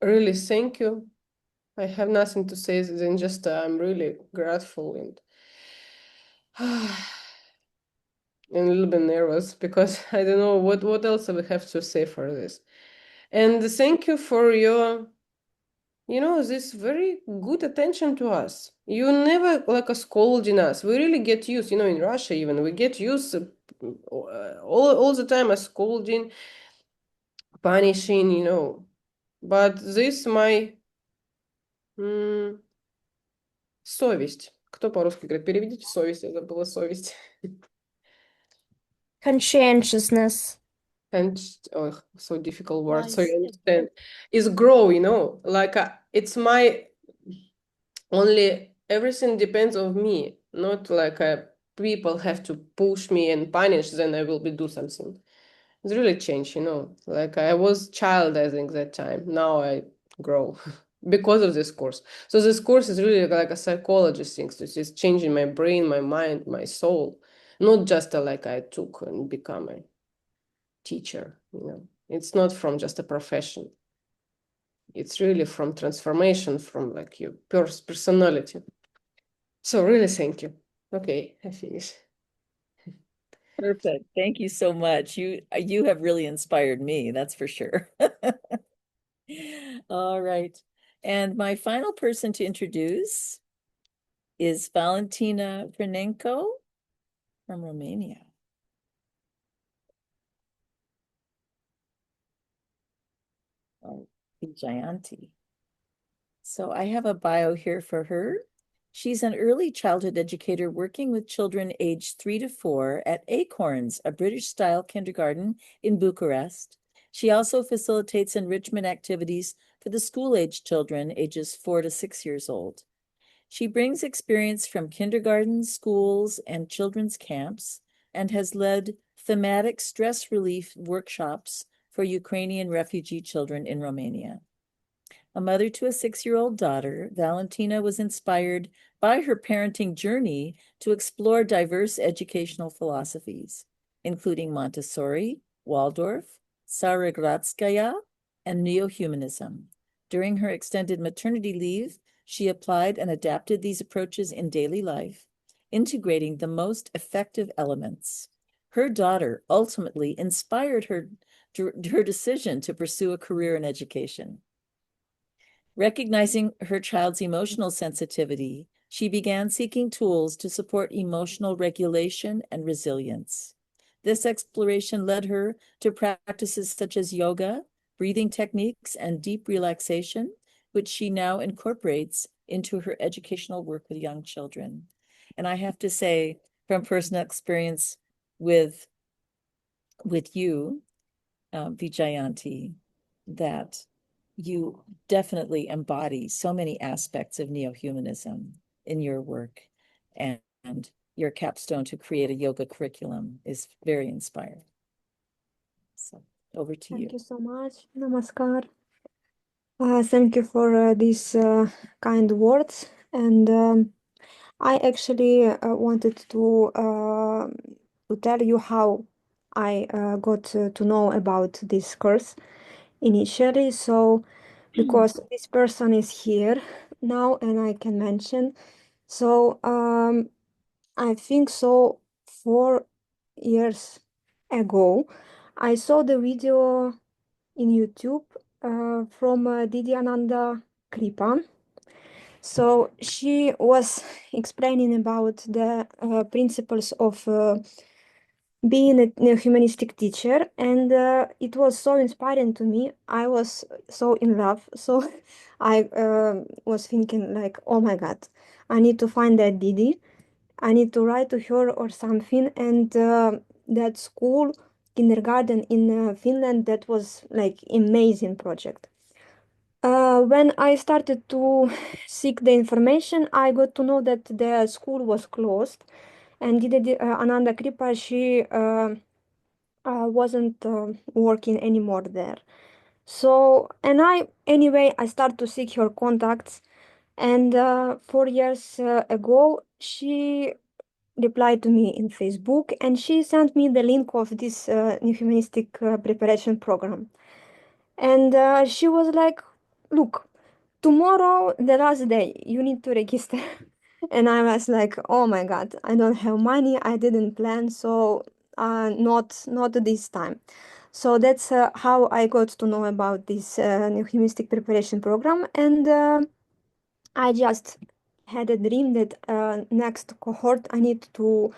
really thank you. I have nothing to say than just I'm really grateful and and a little bit nervous because I don't know what else I have to say for this. And thank you for your, this very good attention to us. You never like a scolding us. We really get used, in Russia even, we get used all the time as scolding, punishing, But this my совесть. Кто по-русски говорит? Переведите совесть, я забыла совесть.
Conscientiousness.
And so difficult word. So you understand, is grow, like it's my only, everything depends on me, not like people have to push me and punish, then I will do something. It's really changed, like I was child, I think, that time. Now I grow because of this course. So this course is really like a psychologist thing. So it's changing my brain, my mind, my soul, not just like I took and become a teacher, It's not from just a profession. It's really from transformation, from like your personality. So really thank you. Okay, I finish.
Perfect. Thank you so much. You have really inspired me, that's for sure. All right. And my final person to introduce is Valentina Pranenko from Romania. Jayanti. So I have a bio here for her. She's an early childhood educator working with children aged 3 to 4 at Acorns, a British-style kindergarten in Bucharest. She also facilitates enrichment activities for the school-aged children ages 4 to 6 years old. She brings experience from kindergartens, schools, and children's camps, and has led thematic stress relief workshops for Ukrainian refugee children in Romania. A mother to a 6-year-old daughter, Valentina was inspired by her parenting journey to explore diverse educational philosophies, including Montessori, Waldorf, Saragratskaya, and Neohumanism. During her extended maternity leave, she applied and adapted these approaches in daily life, integrating the most effective elements. Her daughter ultimately inspired her decision to pursue a career in education. Recognizing her child's emotional sensitivity, she began seeking tools to support emotional regulation and resilience. This exploration led her to practices such as yoga, breathing techniques, and deep relaxation, which she now incorporates into her educational work with young children. And I have to say, from personal experience with you, Vijayanti, that you definitely embody so many aspects of neo-humanism in your work, and your capstone to create a yoga curriculum is very inspiring. So over to you.
Thank you so much. Namaskar. Thank you for these kind words. And I actually wanted to tell you how I got to know about this course initially. So, because this person is here now, and I can mention So I think so 4 years ago, I saw the video in YouTube from Didi Ananda Kripa. So she was explaining about the principles of being a humanistic teacher, and it was so inspiring to me. I was so in love. So I was thinking like, oh my God, I need to find that Didi. I need to write to her or something. And that school, kindergarten in Finland, that was like amazing project. When I started to seek the information, I got to know that the school was closed, and Ananda Kripa, she wasn't working anymore there. So, and I started to seek her contacts, and 4 years ago, she replied to me in Facebook, and she sent me the link of this new humanistic preparation program. And she was like, look, tomorrow, the last day, you need to register. And I was like, oh my God, I don't have money. I didn't plan. So not this time. So that's how I got to know about this new humanistic preparation program. And I just had a dream that next cohort, I need to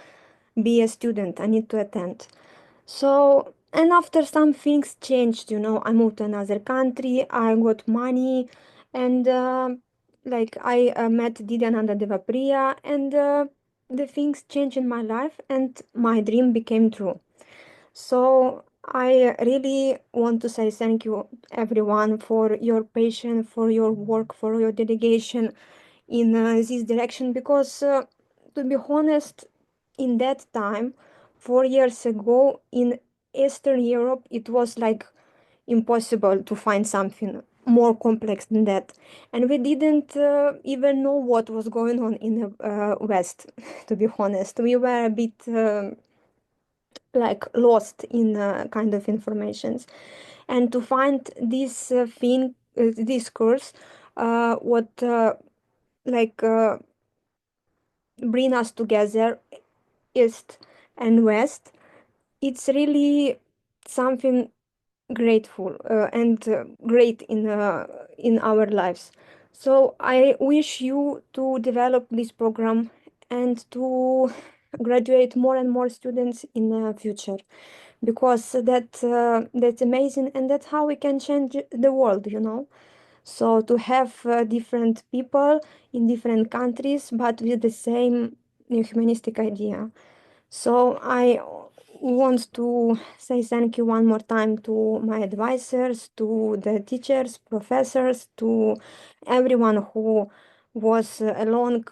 be a student. I need to attend. So, and after some things changed, I moved to another country, I got money, and like I met Didyananda Devapriya, and the things changed in my life, and my dream became true. So, I really want to say thank you, everyone, for your patience, for your work, for your dedication in this direction, because to be honest, in that time, 4 years ago, in Eastern Europe, it was like impossible to find something more complex than that. And we didn't even know what was going on in the West, to be honest. We were a bit like lost in kind of informations. And to find this this course, what like bring us together, East and West, it's really something grateful and great in our lives. So I wish you to develop this program and to graduate more and more students in the future, because that's amazing, and that's how we can change the world. So to have different people in different countries, but with the same humanistic idea. So I want to say thank you one more time to my advisors, to the teachers, professors, to everyone who was along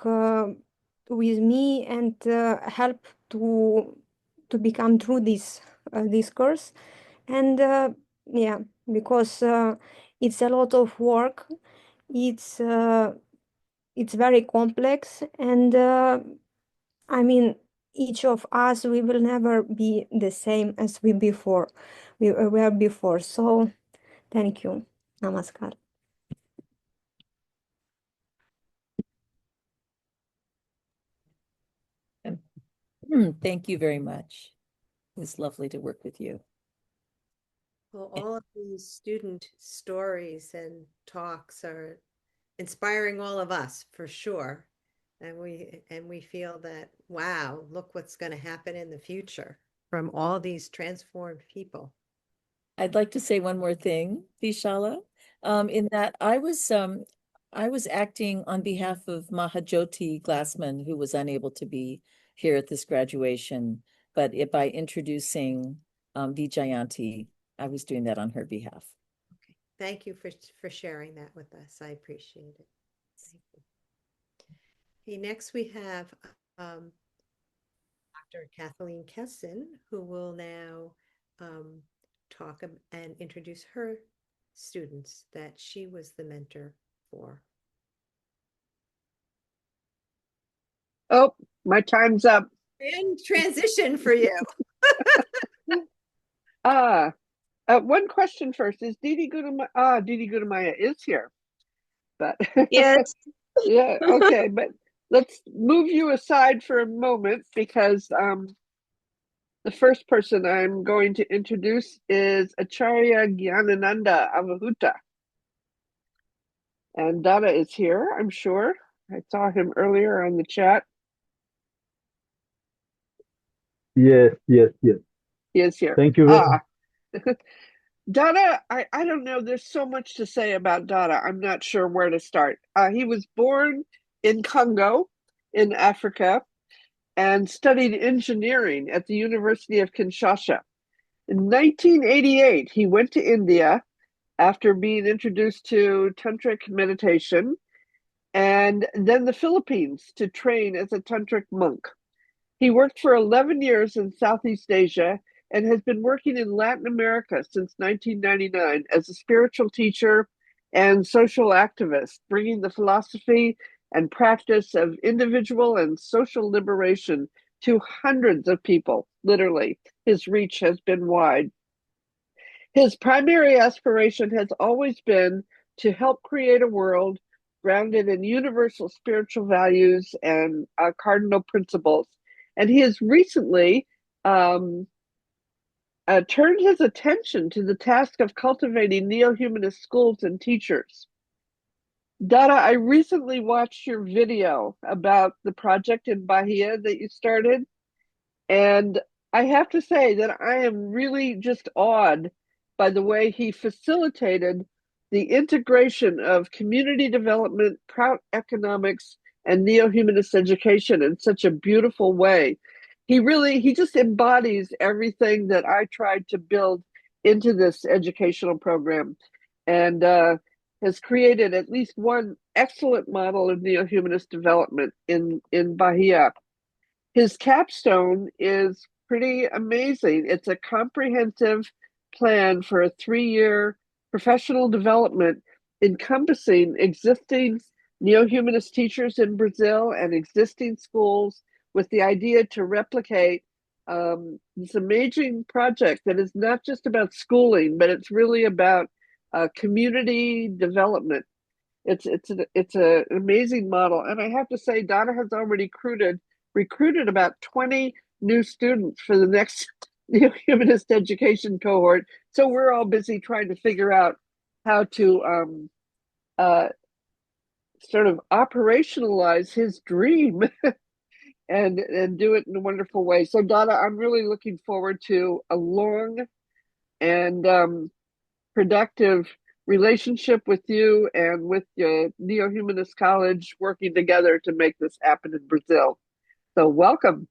with me and helped to become through this course. And yeah, because it's a lot of work. It's uh, it's very complex, and I mean, each of us, we will never be the same as we were before. So thank you. Namaskar.
Thank you very much. It was lovely to work with you.
Well, all of these student stories and talks are inspiring all of us for sure. And we feel that, wow, look what's going to happen in the future from all these transformed people.
I'd like to say one more thing, Vishala, in that I was acting on behalf of Mahajoti Glassman, who was unable to be here at this graduation, but by introducing Vijayanti, I was doing that on her behalf.
Okay. Thank you for sharing that with us. I appreciate it. Thank you. Okay, next we have Dr. Kathleen Kesson, who will now talk and introduce her students that she was the mentor for.
Oh, my time's up.
In transition for you.
One question first. Is Didi Gudamaya? Didi Gudamaya is here. But
yes.
yeah, okay. But let's move you aside for a moment because the first person I'm going to introduce is Acharya Gyanananda Avahuta. And Dada is here, I'm sure. I saw him earlier on the chat.
Yes.
He is here.
Thank you very much.
Dada, I don't know. There's so much to say about Dada. I'm not sure where to start. He was born in Congo, in Africa, and studied engineering at the University of Kinshasa. In 1988, he went to India after being introduced to tantric meditation, and then the Philippines to train as a tantric monk. He worked for 11 years in Southeast Asia and has been working in Latin America since 1999 as a spiritual teacher and social activist, bringing the philosophy and practice of individual and social liberation to hundreds of people, literally. His reach has been wide. His primary aspiration has always been to help create a world grounded in universal spiritual values and cardinal principles. And he has recently turned his attention to the task of cultivating neo-humanist schools and teachers. Dada, I recently watched your video about the project in Bahia that you started, and I have to say that I am really just awed by the way he facilitated the integration of community development, prout economics, and neo-humanist education in such a beautiful way. He just embodies everything that I tried to build into this educational program, and has created at least one excellent model of neo-humanist development in Bahia. His capstone is pretty amazing. It's a comprehensive plan for a 3-year professional development encompassing existing neo-humanist teachers in Brazil and existing schools, with the idea to replicate this amazing project that is not just about schooling, but it's really about community development. It's an amazing model, and I have to say, Donna has already recruited about 20 new students for the next humanist education cohort. So we're all busy trying to figure out how to sort of operationalize his dream and do it in a wonderful way. So Donna, I'm really looking forward to a long and productive relationship with you and with Neo-Humanist College, working together to make this happen in Brazil. So welcome.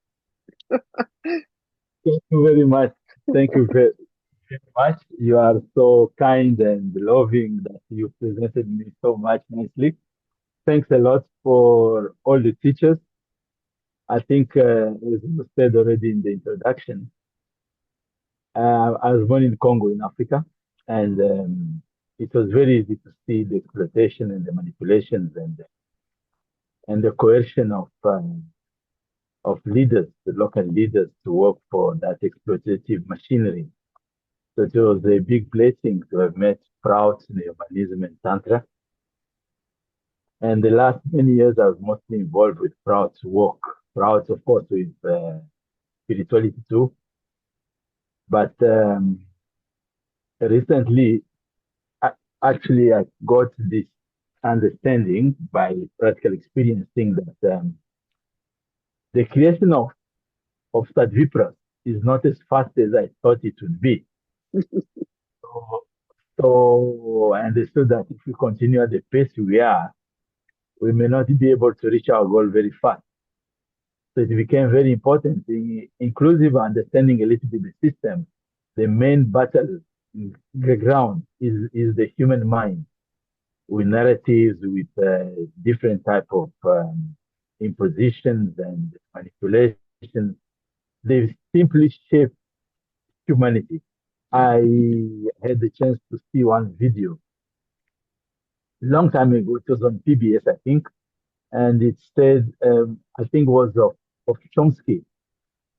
Thank you very much. Thank you very much. You are so kind and loving that you presented me so much nicely. Thanks a lot for all the teachers. I think, as you said already in the introduction, I was born in Congo, in Africa, and it was very easy to see the exploitation and the manipulations and the coercion of leaders, the local leaders, to work for that exploitative machinery. So it was a big blessing to have met Prout, Neohumanism, and Tantra. And the last many years, I was mostly involved with Prout's work. Prout, of course, with spirituality too. But recently, I got this understanding by practical experiencing that the creation of Sadvipras is not as fast as I thought it would be. So I understood that if we continue at the pace we are, we may not be able to reach our goal very fast. So it became very important, the inclusive understanding a little bit the system. The main battle ground is the human mind, with narratives, with different type of impositions and manipulations. They simply shape humanity. I had the chance to see one video long time ago. It was on PBS, I think, and it said, I think it was of Chomsky,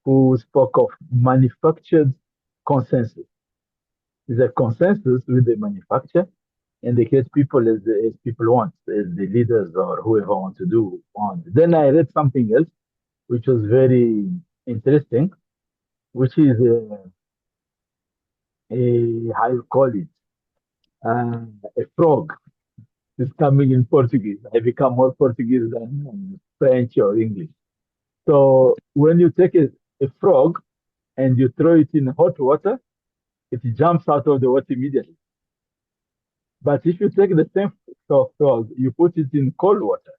who spoke of manufactured consensus. It's a consensus with the manufacture, and they create people as people want, as the leaders or whoever want to do want. Then I read something else, which was very interesting, which is how you call it, a frog is coming in Portuguese. I become more Portuguese than French or English. So when you take a frog and you throw it in hot water, it jumps out of the water immediately. But if you take the same frog, you put it in cold water,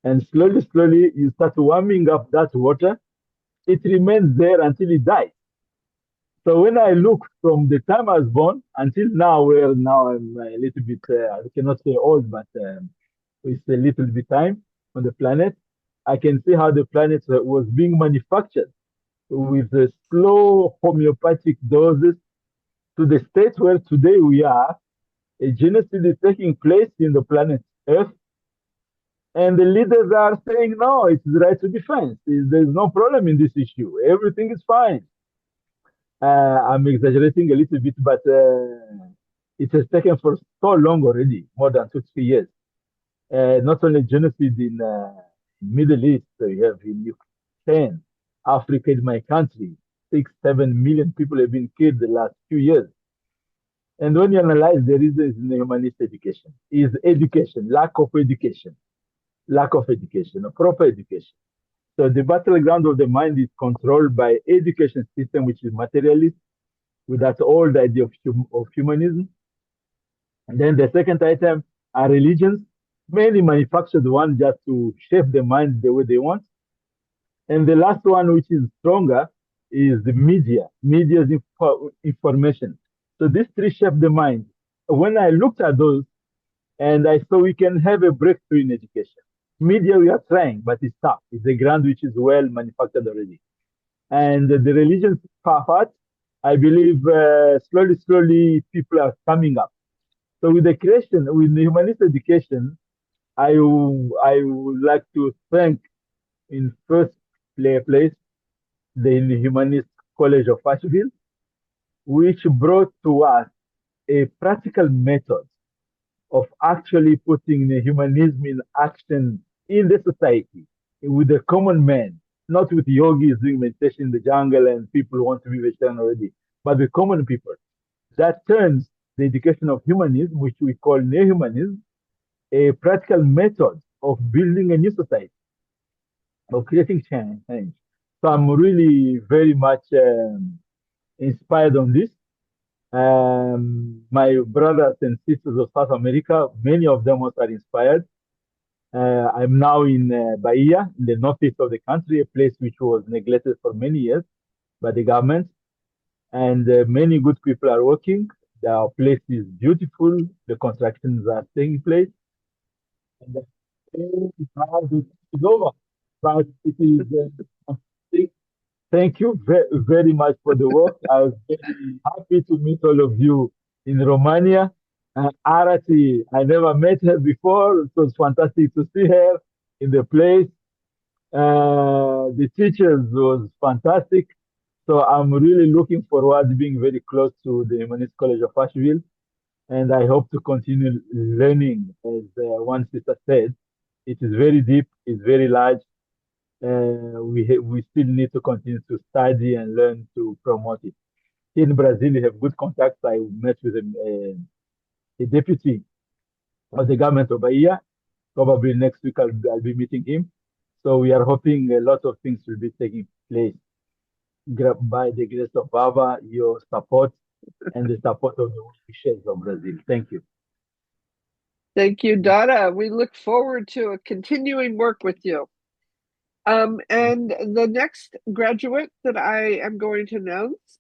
and slowly, slowly, you start warming up that water, it remains there until it dies. So when I look from the time I was born until now, where now I'm a little bit, I cannot say old, but it's a little bit time on the planet, I can see how the planet was being manufactured with the slow homeopathic doses to the state where today we are. A genocide is taking place in the planet Earth, and the leaders are saying, no, it's the right to defense. There's no problem in this issue. Everything is fine. I'm exaggerating a little bit, but it has taken for so long already, more than 2 3 years. Not only genocide in Middle East, so you have in Ukraine, Africa is my country. 6 7 million people have been killed the last few years. And when you analyze the reasons in the humanist education, is education, lack of education, proper education. So the battleground of the mind is controlled by education system, which is materialist, with that old idea of humanism. And then the second item are religions, mainly manufactured one just to shape the mind the way they want. And the last one, which is stronger, is the media's information. So these three shape the mind. When I looked at those, and I saw we can have a breakthrough in education. Media, we are trying, but it's tough. It's a ground which is well manufactured already. And the religion part, I believe slowly people are coming up. So with the creation, with the humanist education, I would like to thank in first place the Humanist College of Asheville, which brought to us a practical method of actually putting the humanism in action in the society with the common man, not with yogis doing meditation in the jungle and people who want to be vegetarian already, but the common people. That turns the education of humanism, which we call Neohumanism, a practical method of building a new society, of creating change. So I'm really very much inspired on this. My brothers and sisters of South America, many of them also are inspired. I'm now in Bahia, in the northeast of the country, a place which was neglected for many years by the government. And many good people are working. The place is beautiful. The constructions are taking place. And it's over. But it is. Thank you very much for the work. I was very happy to meet all of you in Romania. Arati, I never met her before. It was fantastic to see her in the place. The teachers was fantastic. So I'm really looking forward to being very close to the Humanist College of Asheville. And I hope to continue learning, as one sister said. It is very deep, it's very large. We still need to continue to study and learn to promote it. Here in Brazil, we have good contacts. I met with a deputy of the government of Bahia. Probably next week I'll be meeting him. So we are hoping a lot of things will be taking place by the grace of Baba, your support, and the support of the wishes of Brazil. Thank you.
Thank you, Dada. We look forward to a continuing work with you. And the next graduate that I am going to announce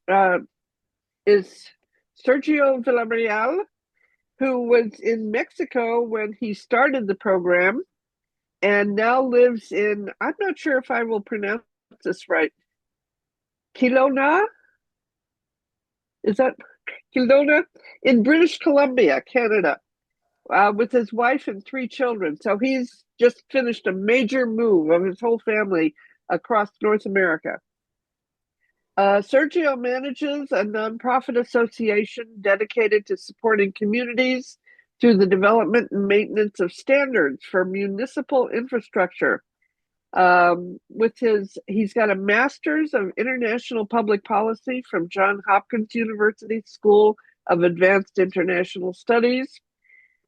is Sergio Villarreal, who was in Mexico when he started the program and now lives in, I'm not sure if I will pronounce this right, Kelowna? Is that Kelowna? In British Columbia, Canada, with his wife and 3 children. So he's just finished a major move of his whole family across North America. Sergio manages a nonprofit association dedicated to supporting communities through the development and maintenance of standards for municipal infrastructure. He's got a master's of international public policy from Johns Hopkins University School of Advanced International Studies.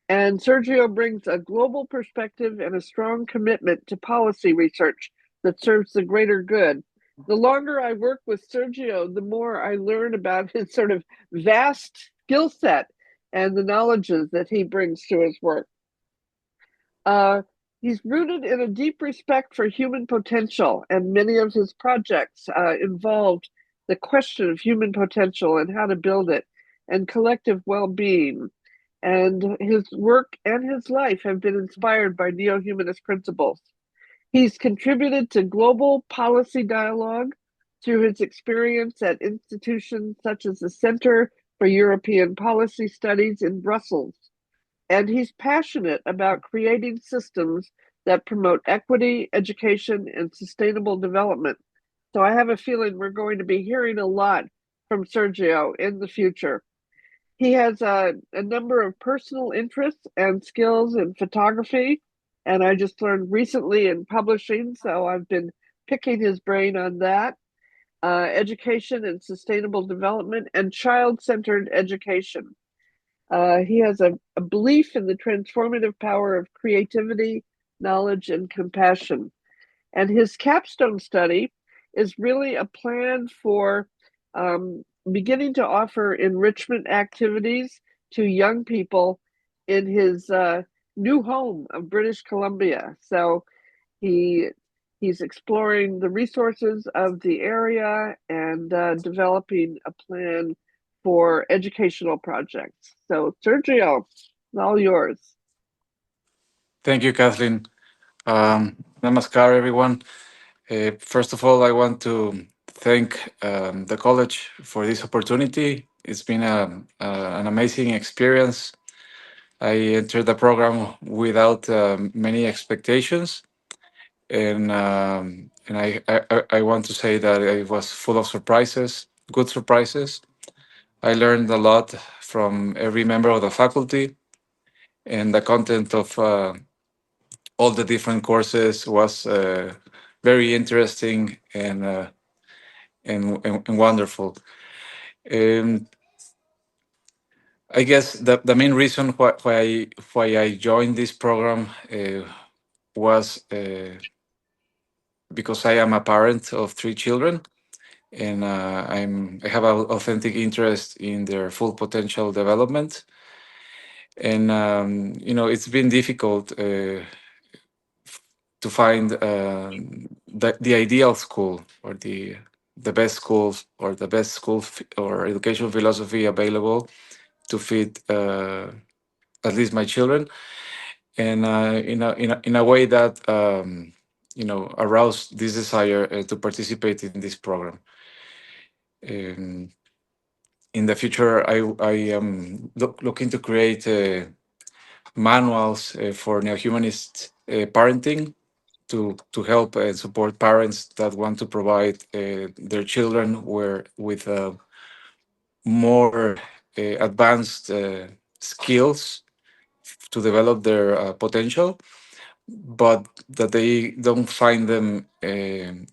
And Sergio brings a global perspective and a strong commitment to policy research that serves the greater good. The longer I work with Sergio, the more I learn about his sort of vast skill set and the knowledges that he brings to his work. He's rooted in a deep respect for human potential, and many of his projects involved the question of human potential and how to build it, and collective well-being. And his work and his life have been inspired by neo-humanist principles. He's contributed to global policy dialogue through his experience at institutions such as the Center for European Policy Studies in Brussels. And he's passionate about creating systems that promote equity, education, and sustainable development. So I have a feeling we're going to be hearing a lot from Sergio in the future. He has a number of personal interests and skills in photography, and I just learned recently in publishing, so I've been picking his brain on that. Education and sustainable development and child-centered education. He has a belief in the transformative power of creativity, knowledge, and compassion. And his capstone study is really a plan for beginning to offer enrichment activities to young people in his new home of British Columbia. So he's exploring the resources of the area and developing a plan for educational projects. So Sergio, it's all yours.
Thank you, Kathleen. Namaskar, everyone. First of all, I want to thank the college for this opportunity. It's been an amazing experience. I entered the program without many expectations, and I want to say that it was full of surprises, good surprises. I learned a lot from every member of the faculty, and the content of all the different courses was very interesting and wonderful. I guess the main reason why I joined this program was because I am a parent of 3 children, and I have an authentic interest in their full potential development. And it's been difficult to find the ideal school, or the best schools, or the best school or education philosophy available to fit at least my children, and in a way that aroused this desire to participate in this program. In the future, I am looking to create manuals for neo-humanist parenting to help and support parents that want to provide their children with more advanced skills to develop their potential, but that they don't find them in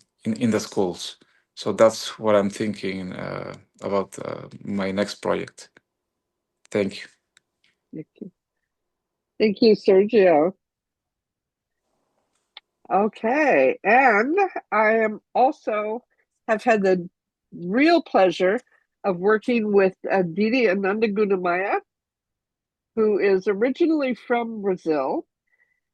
the schools. So that's what I'm thinking about my next project. Thank you.
Thank you. Thank you, Sergio. Okay, and I am also have had the real pleasure of working with Didi Anandagunamaya, who is originally from Brazil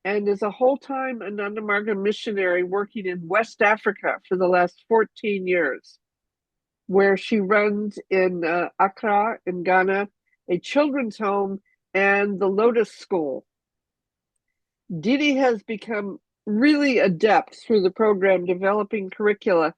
and is a whole-time Ananda Marga missionary working in West Africa for the last 14 years, where she runs in Accra in Ghana, a children's home, and the Lotus School. Didi has become really adept through the program developing curricula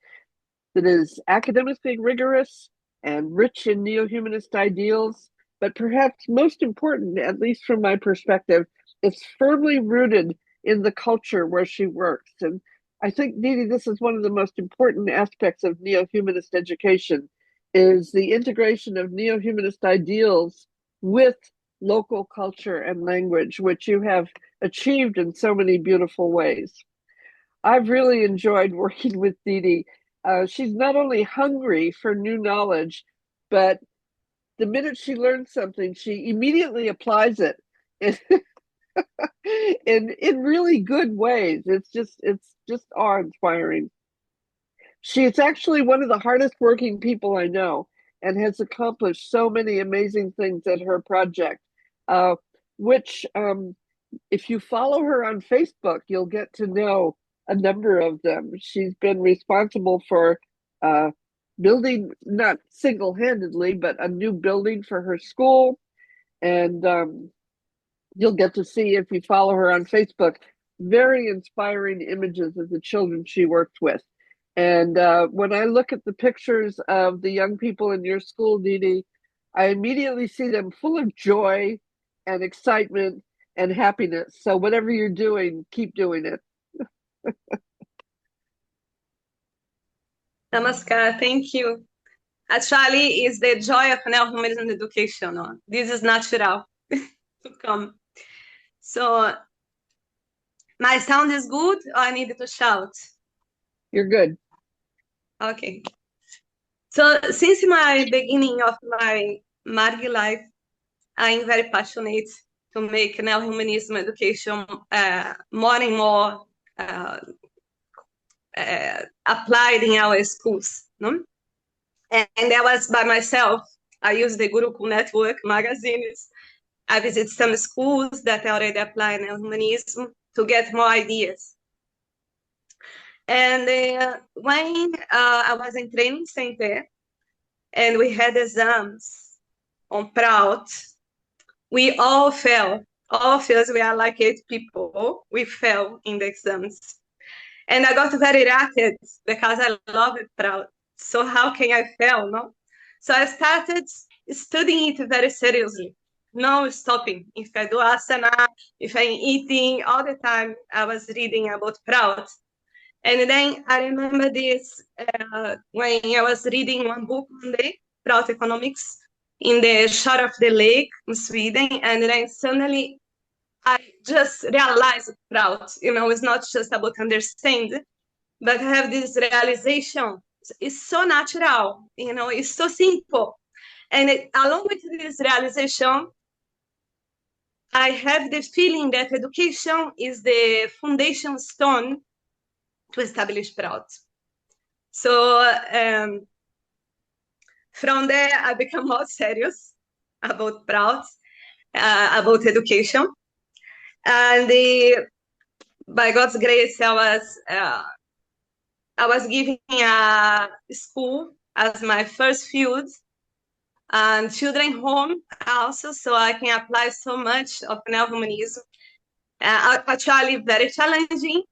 that is academically rigorous and rich in neo-humanist ideals, but perhaps most important, at least from my perspective, it's firmly rooted in the culture where she works. And I think, Didi, this is one of the most important aspects of neo-humanist education, is the integration of neo-humanist ideals with local culture and language, which you have achieved in so many beautiful ways. I've really enjoyed working with Didi. She's not only hungry for new knowledge, but the minute she learns something, she immediately applies it in really good ways. It's just awe-inspiring. She's actually one of the hardest working people I know and has accomplished so many amazing things at her project, which if you follow her on Facebook, you'll get to know a number of them. She's been responsible for building, not single-handedly, but a new building for her school. And you'll get to see, if you follow her on Facebook, very inspiring images of the children she worked with. And when I look at the pictures of the young people in your school, Didi, I immediately see them full of joy and excitement and happiness. So whatever you're doing, keep doing it.
Namaskar, thank you. Actually, is the joy of Neohumanism education. No? This is natural to come. So, my sound is good, or I need to shout?
You're good.
Okay. So, since my beginning of my Margi life, I'm very passionate to make Neohumanism education more and more applied in our schools. No? And that was by myself. I use the Gurukul Network magazines. I visit some schools that already apply Neohumanism to get more ideas. And when I was in training center and we had exams on Prout, we all fell. All of us, we are like 8 people, we fell in the exams. And I got very irritated because I love Prout. So how can I fail, no? So I started studying it very seriously. No stopping. If I do asana, if I'm eating, all the time I was reading about Prout. And then I remember this when I was reading one book one day, Prout Economics, in the shore of the lake in Sweden, and then suddenly I just realized Prout, it's not just about understanding, but have this realization. It's so natural, it's so simple. And along with this realization, I have the feeling that education is the foundation stone to establish Prout. So from there, I become more serious about Prout, about education. And by God's grace, I was given a school as my first field, and children home also, so I can apply so much of Neohumanism. Actually, very challenging,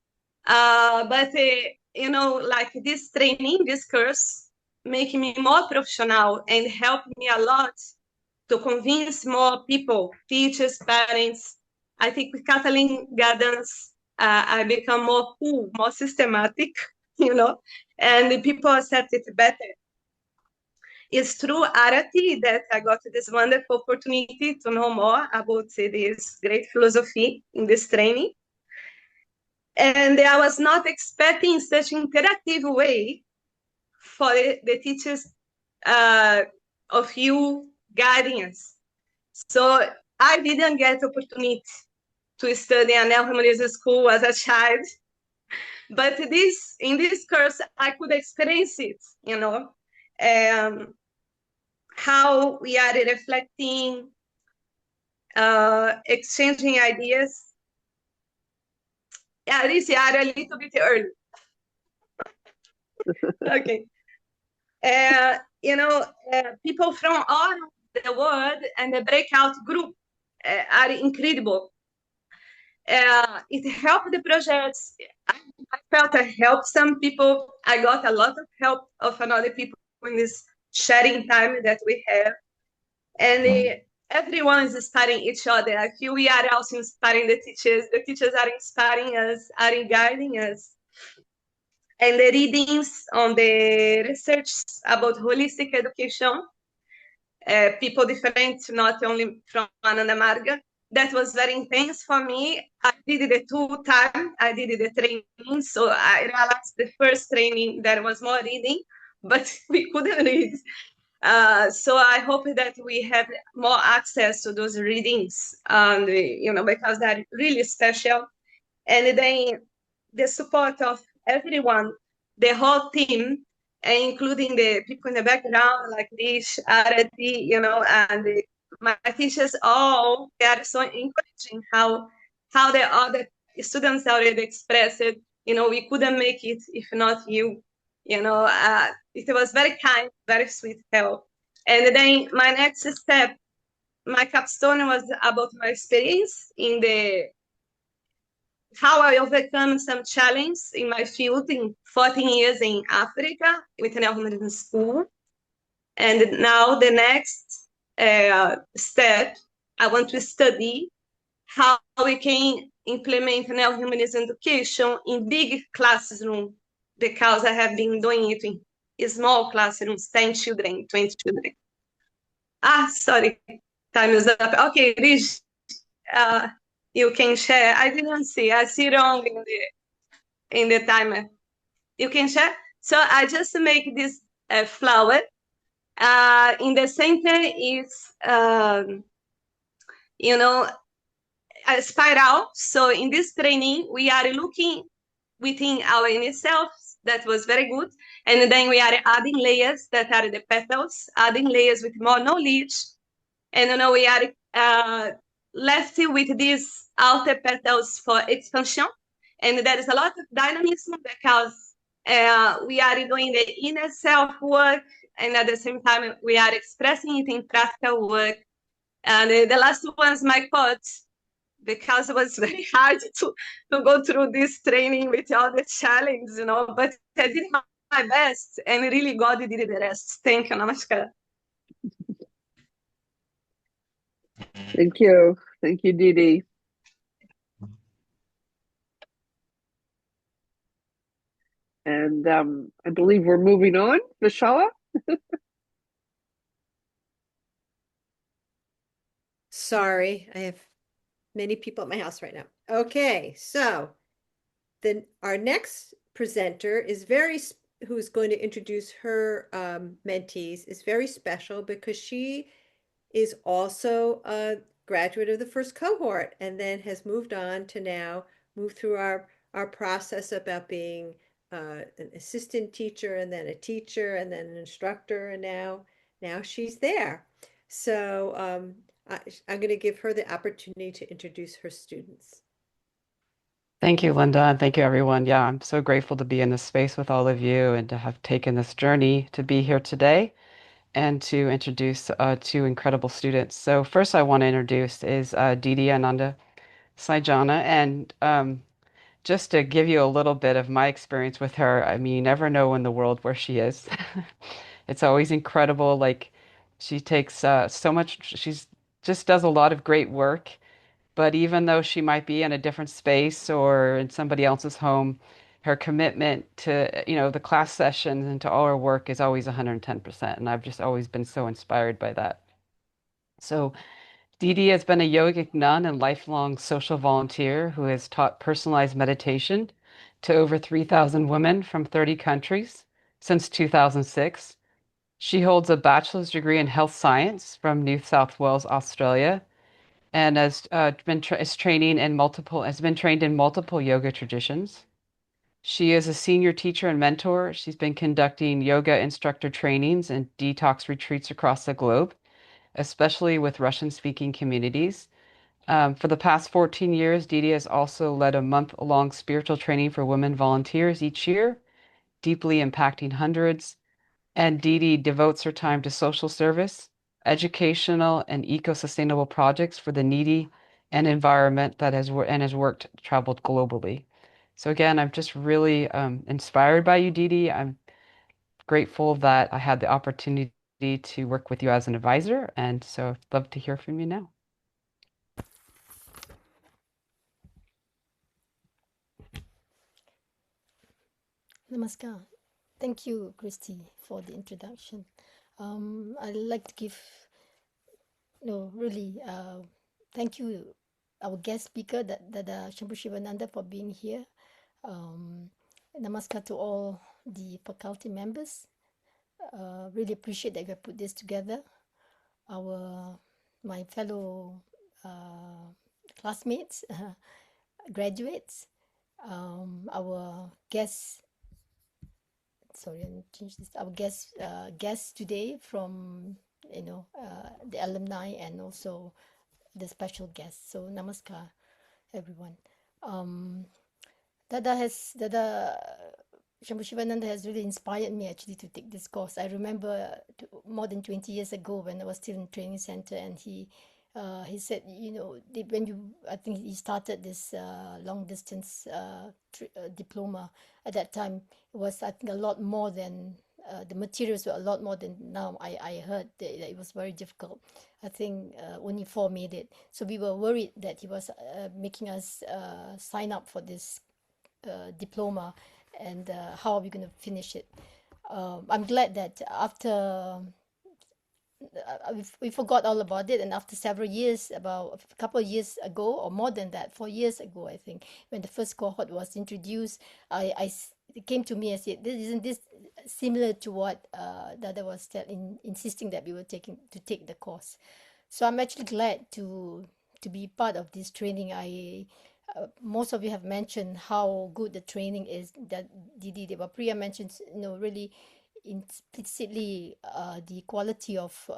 but like this training, this course, making me more professional and help me a lot to convince more people, teachers, parents. I think with Kathleen guidance, I become more cool, more systematic, and the people accept it better. It's through Arati that I got this wonderful opportunity to know more about this great philosophy in this training. And I was not expecting such an interactive way for the teachers of you guiding us. So I didn't get the opportunity to study at Neohumanism school as a child, but in this course I could experience it, how we are reflecting, exchanging ideas. Yeah, this year a little bit early. Okay. People from all the world and the breakout group are incredible. It helped the projects. I felt I helped some people. I got a lot of help of another people in this sharing time that we have. And everyone is inspiring each other. I feel we are also inspiring the teachers are inspiring us, are guiding us. And the readings on the research about holistic education people different, not only from Anamarga. That was very intense for me. I did it 2 times. I did the training. So I realized the first training there was more reading, but we couldn't read. So I hope that we have more access to those readings, and because they're really special. And then the support of everyone, the whole team, including the people in the background like Lish, Arati, and my teachers, all they are so encouraging how the other students already expressed it. We couldn't make it if not you. It was very kind, very sweet help. And then my next step, my capstone was about my experience in how I overcome some challenge in my field in 14 years in Africa with an Neohumanist school. And now the next step, I want to study how we can implement Neohumanist education in big classrooms, because I have been doing it in small classrooms, 10 children, 20 children. Sorry, time is up. Okay, Rich, you can share. I didn't see. I see wrong in the timer. You can share. So I just make this flower. In the center is, a spiral. So in this training, we are looking within our inner selves. That was very good. And then we are adding layers that are the petals, adding layers with more knowledge. And we are left with these outer petals for expansion. And there is a lot of dynamism because we are doing the inner self work, and at the same time, we are expressing it in practical work. And the last one is my quotes, because it was very hard to go through this training with all the challenges, but I did my best, and really God did the rest. Thank you. Namaskar.
Thank you. Thank you, Didi. And I believe we're moving on. Vishala?
Sorry, I have many people at my house right now. Okay, so then our next presenter is who's going to introduce her mentees is very special because she is also a graduate of the first cohort and then has moved on to now move through our process about being an assistant teacher and then a teacher and then an instructor, and now she's there. So I'm going to give her the opportunity to introduce her students.
Thank you, Linda, and thank you, everyone. Yeah, I'm so grateful to be in this space with all of you and to have taken this journey to be here today and to introduce 2 incredible students. So first I want to introduce is Didi Ananda Saijana, and just to give you a little bit of my experience with her, I mean, you never know in the world where she is. It's always incredible. Like, she takes so much, she's just does a lot of great work. But even though she might be in a different space or in somebody else's home, her commitment to, the class sessions and to all her work is always 110%. And I've just always been so inspired by that. So Didi has been a yogic nun and lifelong social volunteer who has taught personalized meditation to over 3,000 women from 30 countries since 2006. She holds a bachelor's degree in health science from New South Wales, Australia, and has been trained in multiple yoga traditions. She is a senior teacher and mentor. She's been conducting yoga instructor trainings and detox retreats across the globe, especially with Russian-speaking communities. For the past 14 years, Didi has also led a month-long spiritual training for women volunteers each year, deeply impacting hundreds. And Didi devotes her time to social service, educational, and eco-sustainable projects for the needy and environment that has traveled globally. So again, I'm just really inspired by you, Didi. I'm grateful that I had the opportunity to work with you as an advisor, and so I'd love to hear from you now.
Namaskar. Thank you, Christy, for the introduction. I'd like to give no, really, thank you, our guest speaker, that Shambhu Shivananda, for being here. Um, Namaskar to all the faculty members. Really appreciate that you have put this together. My fellow classmates, graduates, our guests. Sorry, I change this. Our guests today from the alumni and also the special guests. So namaskar, everyone. Dada Shambhu Shivananda has really inspired me actually to take this course. I remember more than 20 years ago when I was still in training center, and he said, I think he started this long distance diploma. At that time, it was, I think, a lot more than the materials were a lot more than now. I heard that it was very difficult. I think only 4 made it. So we were worried that he was making us sign up for this diploma, and how are we going to finish it. I'm glad that after we forgot all about it, and after several years, about a couple of years ago, or more than that, 4 years ago, I think, when the first cohort was introduced, it came to me and said, isn't this similar to what Dada was insisting that we were to take the course. So I'm actually glad to be part of this training. Most of you have mentioned how good the training is, that Didi Devapriya mentioned, really implicitly the quality of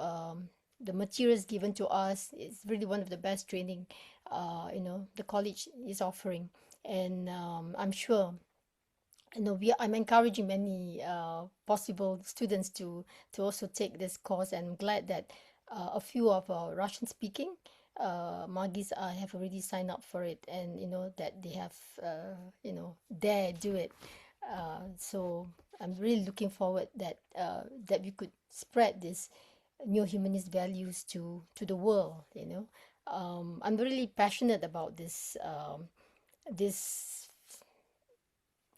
the materials given to us is really one of the best training the college is offering. And I'm sure I'm encouraging many possible students to also take this course, and I'm glad that a few of our Russian speaking Magis have already signed up for it, and that they have dare do it. So I'm really looking forward that we could spread this neo-humanist values to the world. I'm really passionate about this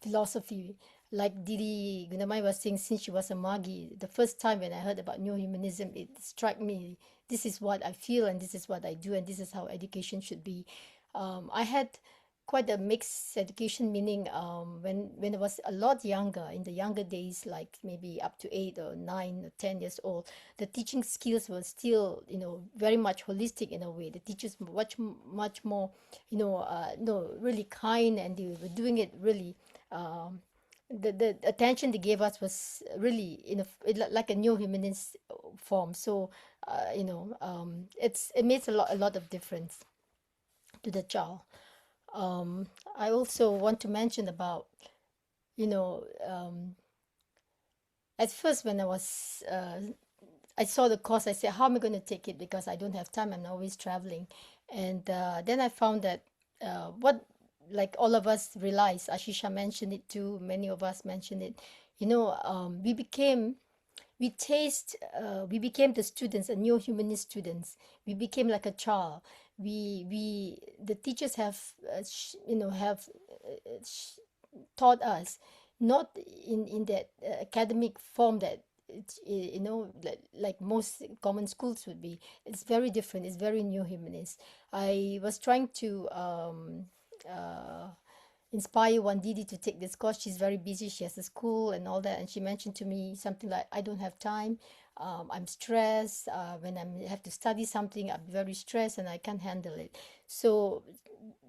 philosophy. Like Didi Gunamai was saying, since she was a Magi, the first time when I heard about neo-humanism, it struck me, this is what I feel, and this is what I do, and this is how education should be. I had quite a mixed education, meaning when I was a lot younger, in the younger days, like maybe up to 8 or 9 or 10 years old, the teaching skills were still, very much holistic in a way. The teachers were much more, no, really kind, and they were doing it really. The attention they gave us was really like a new humanist form. So it makes a lot of difference to the child. I also want to mention about at first when I saw the course, I said, how am I going to take it, because I don't have time, I'm always traveling. And then I found that what, like all of us realized, Ashisha mentioned it too, many of us mentioned it, we became the students, a new humanist students. We became like a child. The teachers have taught us, not in that academic form that it's, like most common schools would be. It's very different. It's very new humanist. I was trying to uh, inspire one Didi to take this course. She's very busy. She has a school and all that. And she mentioned to me something like, I don't have time. I'm stressed. When I have to study something, I'm very stressed and I can't handle it. So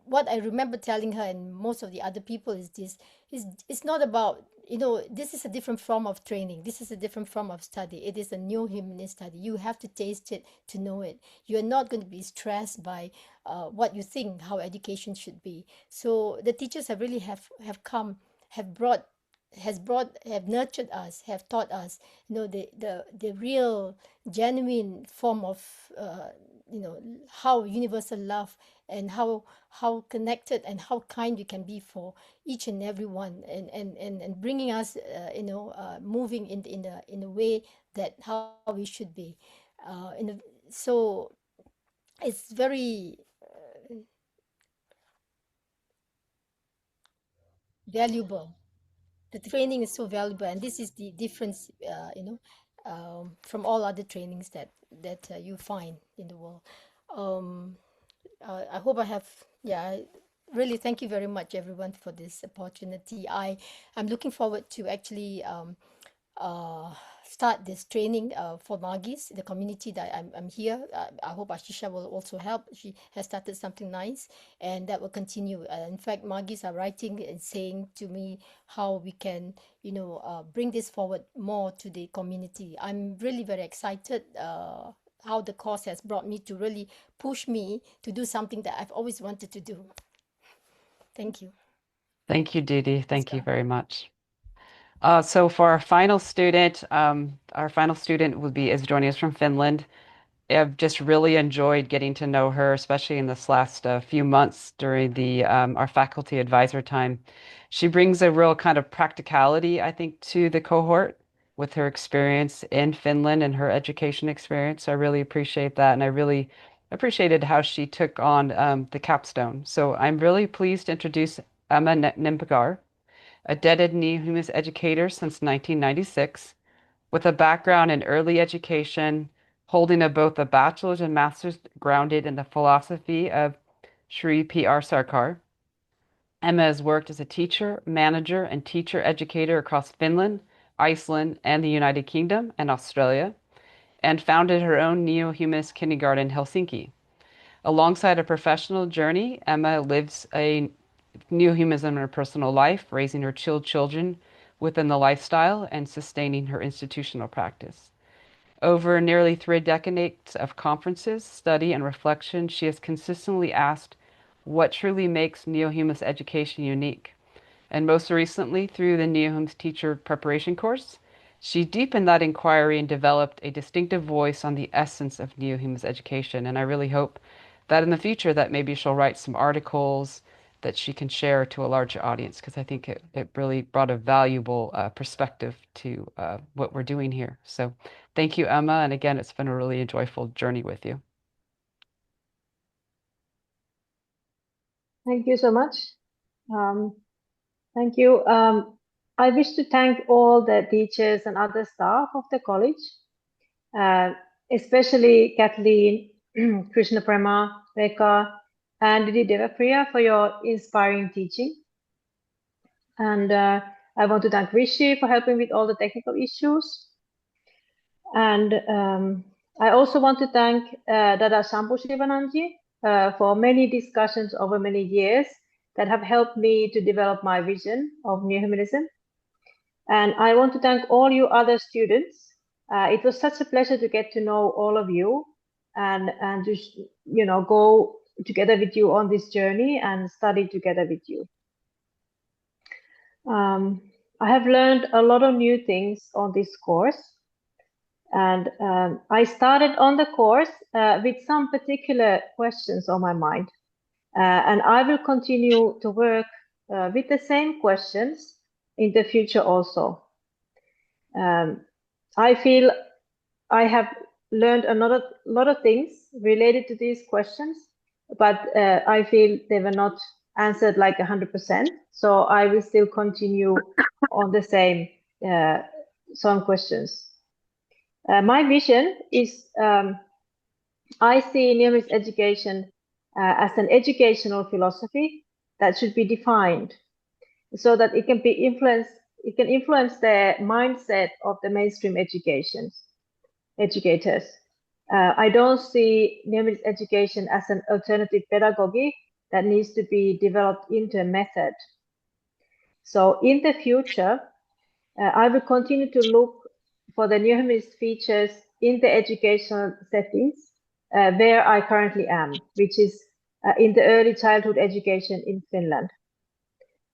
what I remember telling her and most of the other people is this, it's not about, this is a different form of training. This is a different form of study. It is a new humanist study. You have to taste it to know it. You're not going to be stressed by what you think how education should be. So the teachers have really have come, have brought, have nurtured us, have taught us, the real genuine form of how universal love, and how connected and how kind we can be for each and every one, and bringing us moving in a way that how we should be, so it's very valuable. The training is so valuable, and this is the difference, from all other trainings that you find in the world. Um, I hope I have, yeah, really thank you very much everyone for this opportunity. I'm looking forward to actually uh, start this training for Magis, the community that I'm here. I hope Ashisha will also help. She has started something nice and that will continue. In fact, Magis are writing and saying to me how we can, bring this forward more to the community. I'm really very excited how the course has brought me to really push me to do something that I've always wanted to do. Thank you.
Thank you, Didi. Thank you very much. So for our final student is joining us from Finland. I've just really enjoyed getting to know her, especially in this last few months during our faculty advisor time. She brings a real kind of practicality, I think, to the cohort with her experience in Finland and her education experience. I really appreciate that, and I really appreciated how she took on the capstone. So I'm really pleased to introduce Emma Nimpagar, a dedicated Neohumanist educator since 1996, with a background in early education, holding both a bachelor's and master's grounded in the philosophy of Sri P.R. Sarkar. Emma has worked as a teacher, manager, and teacher educator across Finland, Iceland, and the United Kingdom and Australia, and founded her own neo-humanist kindergarten in Helsinki. Alongside a professional journey, Emma lives a neo-humanism in her personal life, raising her children within the lifestyle and sustaining her institutional practice. Over nearly 3 decades of conferences, study, and reflection, she has consistently asked what truly makes neo-humanist education unique. And most recently, through the Neohumanist teacher preparation course, she deepened that inquiry and developed a distinctive voice on the essence of neo-humanist education. And I really hope that in the future that maybe she'll write some articles that she can share to a larger audience, because I think it really brought a valuable perspective to what we're doing here. So thank you, Emma. And again, it's been a really joyful journey with you.
Thank you so much. Thank you. I wish to thank all the teachers and other staff of the college, especially Kathleen, Krishna Prema, Rekha, and Didi Devapriya for your inspiring teaching. And I want to thank Rishi for helping with all the technical issues. And I also want to thank Dada Shambhu Shivananji for many discussions over many years that have helped me to develop my vision of Neo-Humanism. And I want to thank all you other students. It was such a pleasure to get to know all of you and to go together with you on this journey and study together with you. I have learned a lot of new things on this course. And I started on the course with some particular questions on my mind. And I will continue to work with the same questions in the future also. I feel I have learned a lot of things related to these questions, but I feel they were not answered like 100%. So I will still continue on the same some questions. My vision is I see Neo-Humanist education as an educational philosophy that should be defined so that it can be influenced. It can influence the mindset of the mainstream educators. I don't see Neo-Humanist education as an alternative pedagogy that needs to be developed into a method. So in the future, I will continue to look for the Neo-Humanist features in the educational settings where I currently am, which is in the early childhood education in Finland.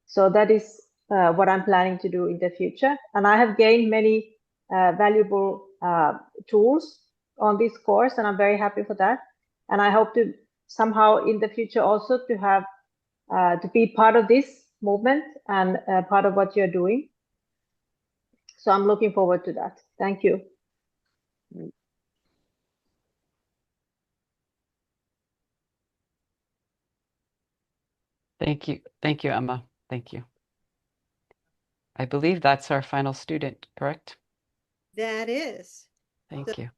So that is what I'm planning to do in the future. And I have gained many valuable tools on this course, and I'm very happy for that. And I hope to somehow in the future also to have to be part of this movement and part of what you're doing. So I'm looking forward to that. Thank you.
Thank you. Thank you, Emma. Thank you. I believe that's our final student, correct?
That is.
Thank you.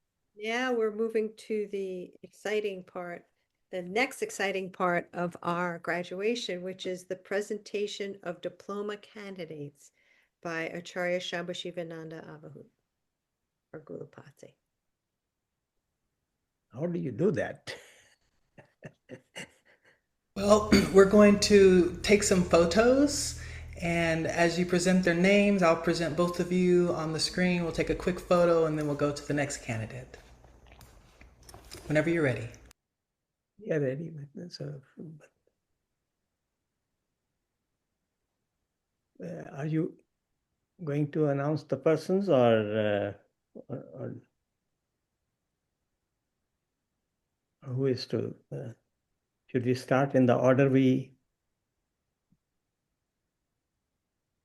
Now we're moving to the exciting part, the next exciting part of our graduation, which is the presentation of diploma candidates by Acharya Shambhashivananda Avahut or Gulapati.
How do you do that?
Well, we're going to take some photos, and as you present their names, I'll present both of you on the screen. We'll take a quick photo, and then we'll go to the next candidate. Whenever you're ready.
Yeah, ready. Are you going to announce the persons or who is to? Should we start in the order we?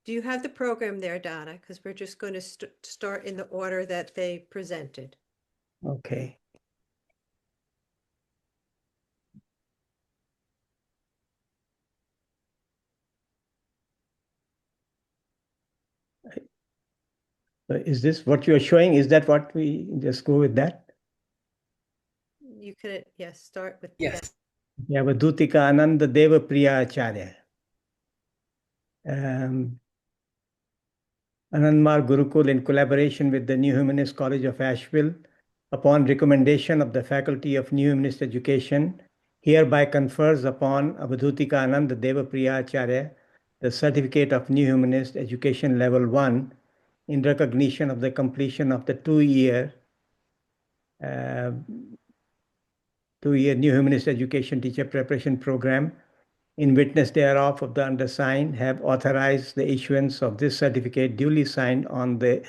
Do you have the program there, Donna? Because we're just going to start in the order that they presented.
Okay. Is this what you're showing? Is that what we just go with that?
You could, yes, start with
yes.
that.
Yeah, Vadutika Ananda Deva Priya Acharya. Anandmar Gurukul, in collaboration with the New Humanist College of Asheville, upon recommendation of the Faculty of New Humanist Education, hereby confers upon Avadhutika Ananda Deva Priya Acharya the Certificate of New Humanist Education Level 1 in recognition of the completion of the two-year New Humanist Education Teacher Preparation Program. In witness thereof of the undersigned, have authorized the issuance of this certificate duly signed on the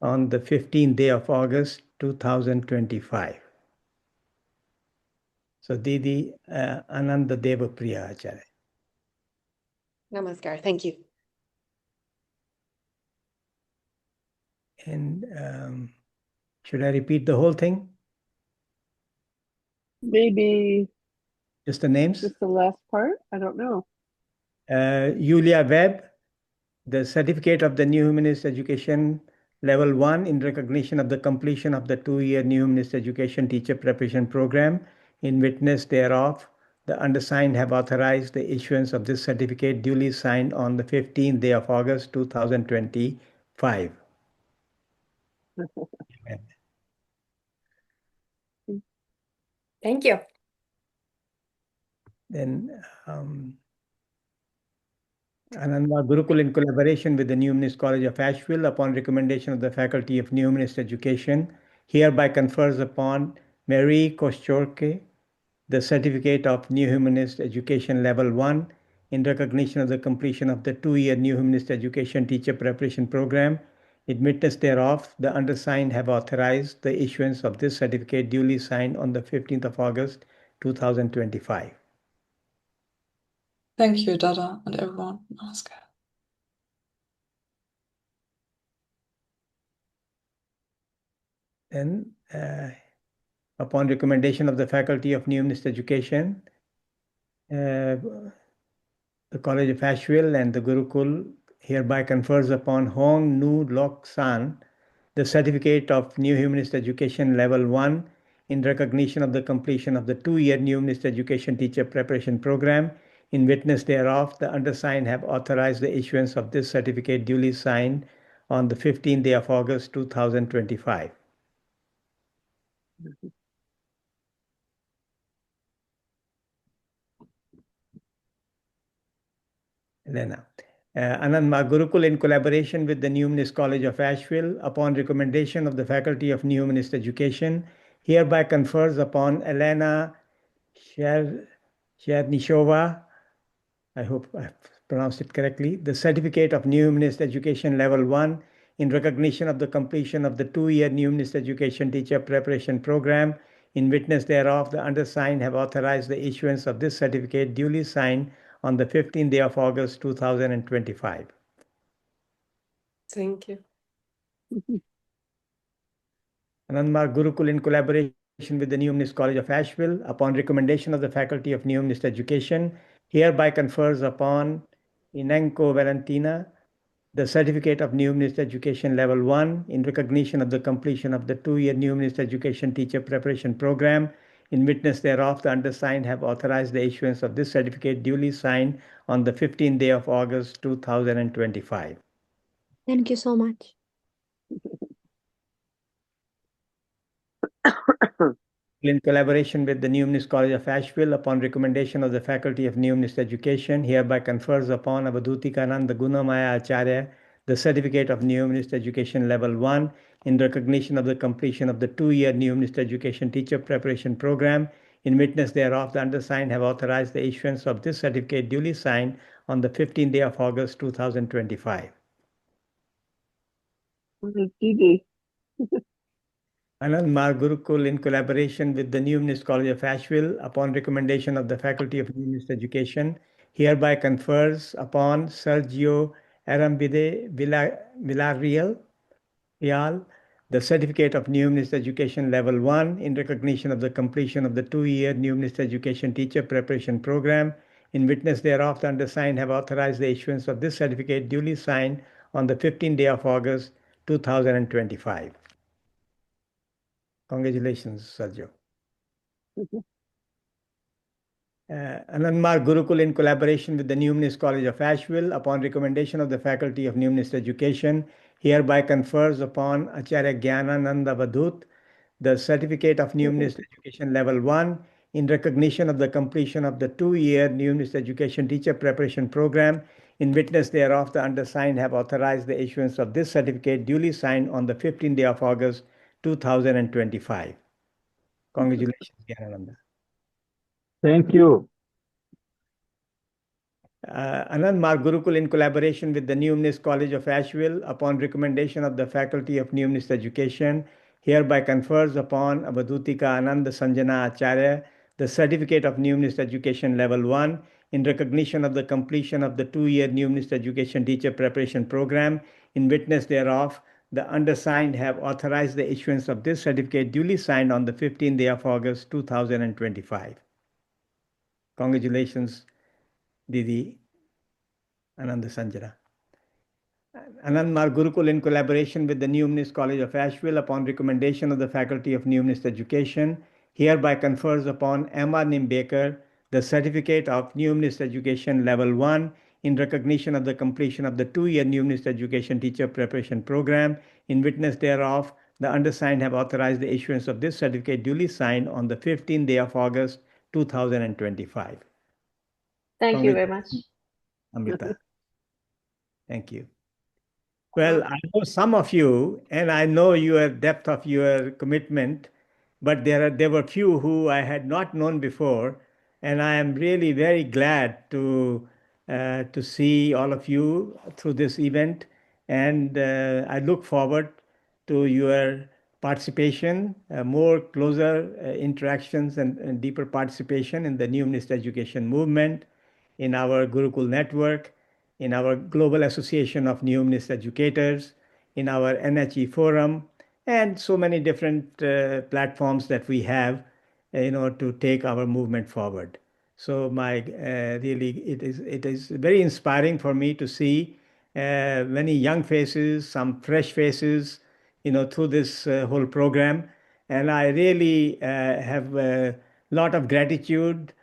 15th day of August 2025. So Didi Ananda Deva Priya Acharya.
Namaskar. Thank you.
And should I repeat the whole thing?
Maybe
just the names?
Just the last part? I don't know.
Julia Webb, the certificate of the New Humanist Education Level 1 in recognition of the completion of the two-year New Humanist Education Teacher Preparation Program. In witness thereof, the undersigned have authorized the issuance of this certificate duly signed on the 15th day of August 2025.
Thank you.
Then Anandma Gurukul, in collaboration with the New Humanist College of Asheville, upon recommendation of the Faculty of New Humanist Education, hereby confers upon Mary Koschorke the Certificate of New Humanist Education Level 1 in recognition of the completion of the two-year New Humanist Education Teacher Preparation Program. In witness thereof, the undersigned have authorized the issuance of this certificate duly signed on the 15th of August 2025.
Thank you, Dada, and everyone. Namaskar.
Then, upon recommendation of the Faculty of New Humanist Education, the College of Asheville and the Gurukul hereby confers upon Hong Nu Lok San the Certificate of New Humanist Education Level 1 in recognition of the completion of the two-year New Humanist Education Teacher Preparation Program. In witness thereof, the undersigned have authorized the issuance of this certificate duly signed on the 15th day of August 2025. Elena. Anandma Gurukul, in collaboration with the New Humanist College of Asheville, upon recommendation of the Faculty of New Humanist Education, hereby confers upon Elena Chernishova, I hope I've pronounced it correctly, the Certificate of New Humanist Education Level 1 in recognition of the completion of the two-year New Humanist Education Teacher Preparation Program. In witness thereof, the undersigned have authorized the issuance of this certificate duly signed on the 15th day of August 2025.
Thank you.
Anandmar Gurukul, in collaboration with the New Humanist College of Asheville, upon recommendation of the Faculty of New Humanist Education, hereby confers upon Inanko Valentina the certificate of New Humanist Education Level 1 in recognition of the completion of the 2-year New Humanist Education Teacher Preparation Program. In witness thereof, the undersigned have authorized the issuance of this certificate duly signed on the 15th day of August 2025.
Thank you so much.
In collaboration with the New Humanist College of Asheville, upon recommendation of the Faculty of New Humanist Education, hereby confers upon Avadhutikananda Gunamaya Acharya the certificate of New Humanist Education Level 1 in recognition of the completion of the 2-year New Humanist Education Teacher Preparation Program. In witness thereof, the undersigned have authorized the issuance of this certificate duly signed on the 15th day of August 2025. Anand Mar Gurukul, in collaboration with the New Humanist College of Asheville, upon recommendation of the Faculty of New Humanist Education, hereby confers upon Sergio Arambide Villarreal the certificate of New Humanist Education Level 1 in recognition of the completion of the 2-year New Humanist Education Teacher Preparation Program. In witness thereof, the undersigned have authorized the issuance of this certificate duly signed on the 15th day of August 2025. Congratulations, Sergio. Anandmar Gurukul, in collaboration with the New Humanist College of Asheville, upon recommendation of the Faculty of New Humanist Education, hereby confers upon Acharya Gyanananda Vadut the certificate of New Humanist Education Level 1 in recognition of the completion of the 2-year New Humanist Education Teacher Preparation Program. In witness thereof, the undersigned have authorized the issuance of this certificate duly signed on the 15th day of August 2025. Congratulations, Gyanananda.
Thank you.
Anand Mar Gurukul, in collaboration with the New Humanist College of Asheville, upon recommendation of the Faculty of New Humanist Education, hereby confers upon Avadhutika Ananda Sanjana Acharya the certificate of New Humanist Education Level 1 in recognition of the completion of the 2-year New Humanist Education Teacher Preparation Program. In witness thereof, the undersigned have authorized the issuance of this certificate duly signed on the 15th day of August 2025. Congratulations, Didi Ananda Sanjana. Anand Mar Gurukul, in collaboration with the New Humanist College of Asheville, upon recommendation of the Faculty of New Humanist Education, hereby confers upon Emma Nimbaker the certificate of New Humanist Education Level 1 in recognition of the completion of the 2-year New Humanist Education Teacher Preparation Program. In witness thereof, the undersigned have authorized the issuance of this certificate duly signed on the 15th day of August 2025.
Thank you very much.
Amrita. Thank you. Well, I know some of you, and I know your depth of your commitment, but there were few who I had not known before, and I am really very glad to see all of you through this event, and I look forward to your participation, more closer interactions and deeper participation in the New Humanist Education movement, in our Gurukul network, in our Global Association of New Humanist Educators, in our NHE forum, and so many different platforms that we have, to take our movement forward. So really, it is very inspiring for me to see many young faces, some fresh faces, through this whole program. And I really have a lot of gratitude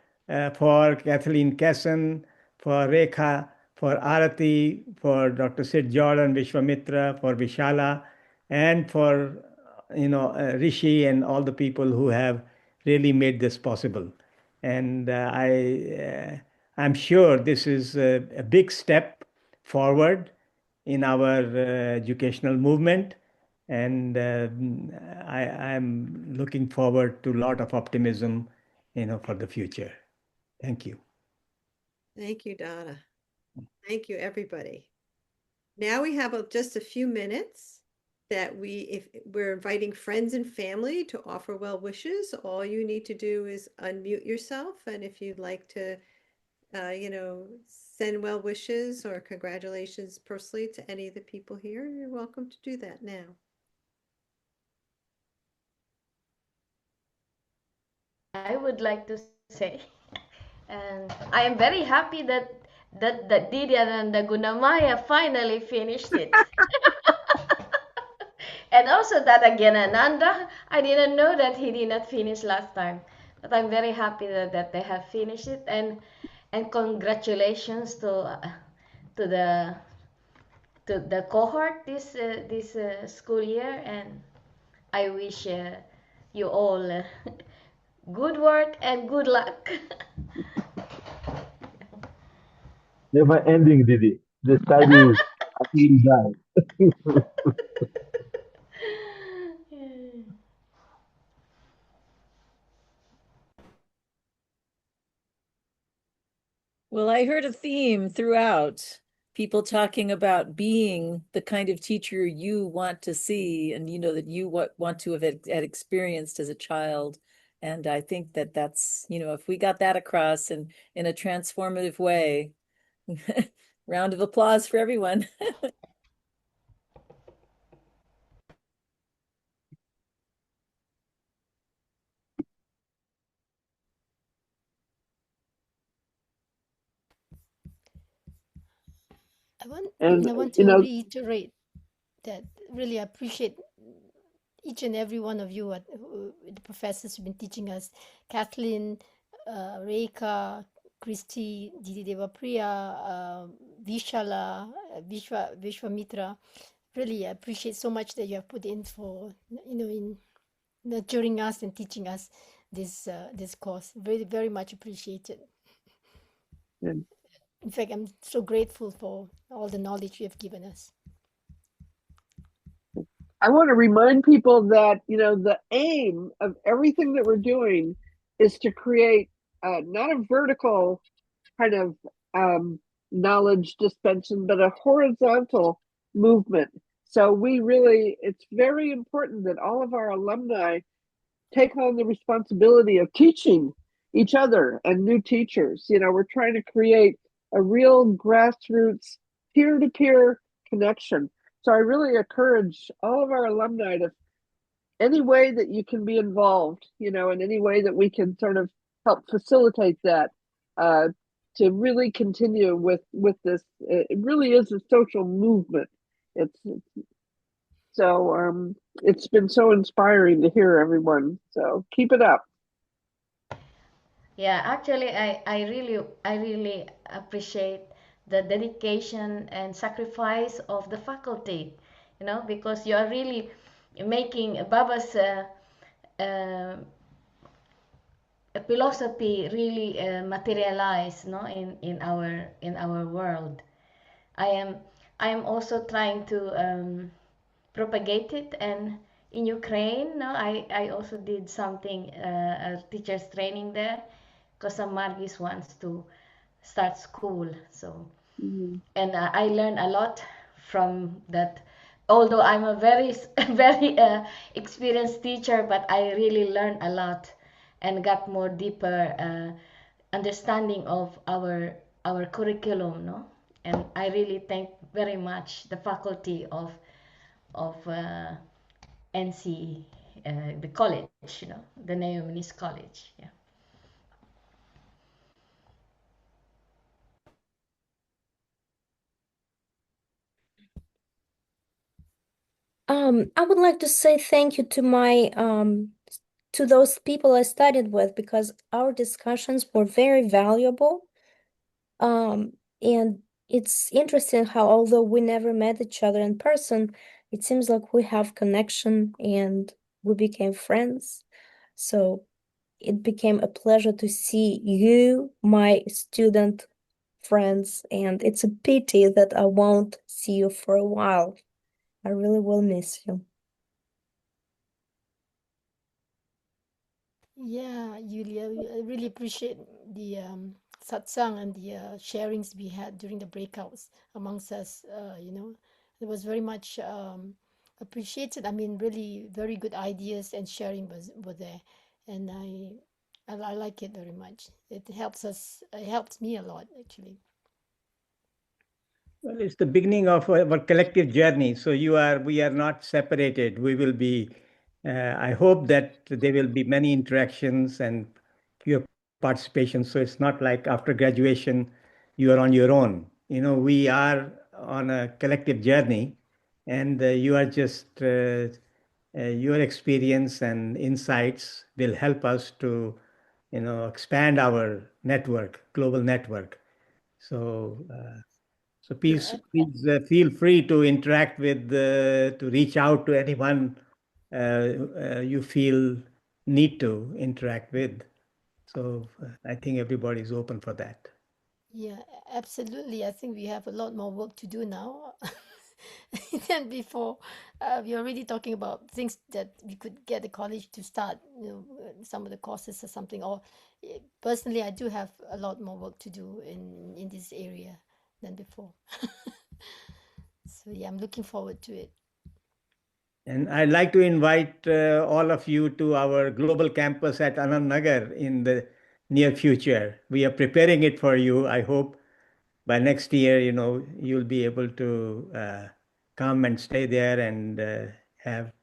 for Kathleen Kesson, for Rekha, for Arati, for Dr. Sid Jordan, Vishwamitra, for Vishala, and for Rishi and all the people who have really made this possible. And I'm sure this is a big step forward in our educational movement. And I'm looking forward to a lot of optimism, for the future. Thank you.
Thank you, Donna. Thank you, everybody. Now we have just a few minutes that if we're inviting friends and family to offer well wishes. All you need to do is unmute yourself, and if you'd like to send well wishes or congratulations personally to any of the people here, you're welcome to do that now.
I would like to say, and I am very happy that that Didier and the Gunamaya finally finished it. And also that again, Ananda, I didn't know that he did not finish last time. But I'm very happy that they have finished it, and congratulations to the cohort this school year, and I wish you all good work and good luck.
Never ending, Didi. The studies are being done.
Well, I heard a theme throughout. People talking about being the kind of teacher you want to see, and that you want to have had experienced as a child. And I think that's, if we got that across in a transformative way, round of applause for everyone.
I want
And
I want to reiterate that really appreciate each and every one of you, the professors who've been teaching us, Kathleen, Rekha, Christy, Didi Devapriya, Vishala, Vishwamitra. Really appreciate so much that you have put in for, in nurturing us and teaching us this course. Very, very much appreciated. In fact, I'm so grateful for all the knowledge you have given us.
I want to remind people that, the aim of everything that we're doing is to create not a vertical kind of knowledge dispensation, but a horizontal movement. So it's very important that all of our alumni take on the responsibility of teaching each other and new teachers. We're trying to create a real grassroots peer-to-peer connection. So I really encourage all of our alumni to any way that you can be involved, in any way that we can sort of help facilitate that, to really continue with this. It really is a social movement. It's been so inspiring to hear everyone. So keep it up.
Yeah, actually, I really appreciate the dedication and sacrifice of the faculty, because you are really making Baba's philosophy really materialize, no, in our world. I am also trying to propagate it, and in Ukraine, no, I also did something, a teacher's training there, because some Margis wants to start school. So, and I learned a lot from that. Although I'm a very very experienced teacher, but I really learned a lot and got more deeper understanding of our curriculum, no. And I really thank very much the faculty of NCE, the college, the Neohumanist college. Yeah.
I would like to say thank you to my to those people I studied with, because our discussions were very valuable. And it's interesting how, although we never met each other in person, it seems like we have connection and we became friends. So it became a pleasure to see you, my student friends, and it's a pity that I won't see you for a while. I really will miss you.
Yeah, Yulia, I really appreciate the satsang and the sharings we had during the breakouts amongst us. It was very much appreciated. I mean, really very good ideas and sharing were there, and I like it very much. It helps us. It helps me a lot, actually.
Well, it's the beginning of our collective journey. So we are not separated. We will be, I hope that there will be many interactions and your participation. So it's not like after graduation, you are on your own. We are on a collective journey, and you are just your experience and insights will help us to expand our network, global network. So please feel free to interact with, to reach out to anyone you feel need to interact with. So I think everybody is open for that.
Yeah, absolutely. I think we have a lot more work to do now than before. We're already talking about things that we could get the college to start, some of the courses or something. Or personally, I do have a lot more work to do in this area than before. So yeah, I'm looking forward to it.
And I'd like to invite all of you to our global campus at Anand Nagar in the near future. We are preparing it for you. I hope by next year, you'll be able to come and stay there and have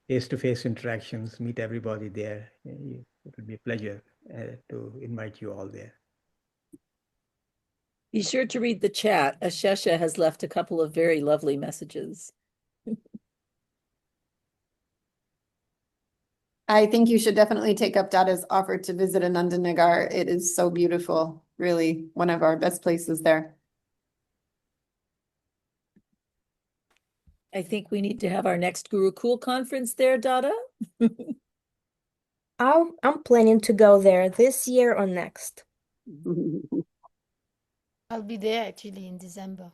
face-to-face interactions, meet everybody there. It will be a pleasure to invite you all there.
Be sure to read the chat. Ashesha has left a couple of very lovely messages.
I think you should definitely take up Dada's offer to visit Anandanagar. It is so beautiful, really one of our best places there.
I think we need to have our next Gurukul conference there, Dada.
I'm planning to go there this year or next.
I'll be there actually in December.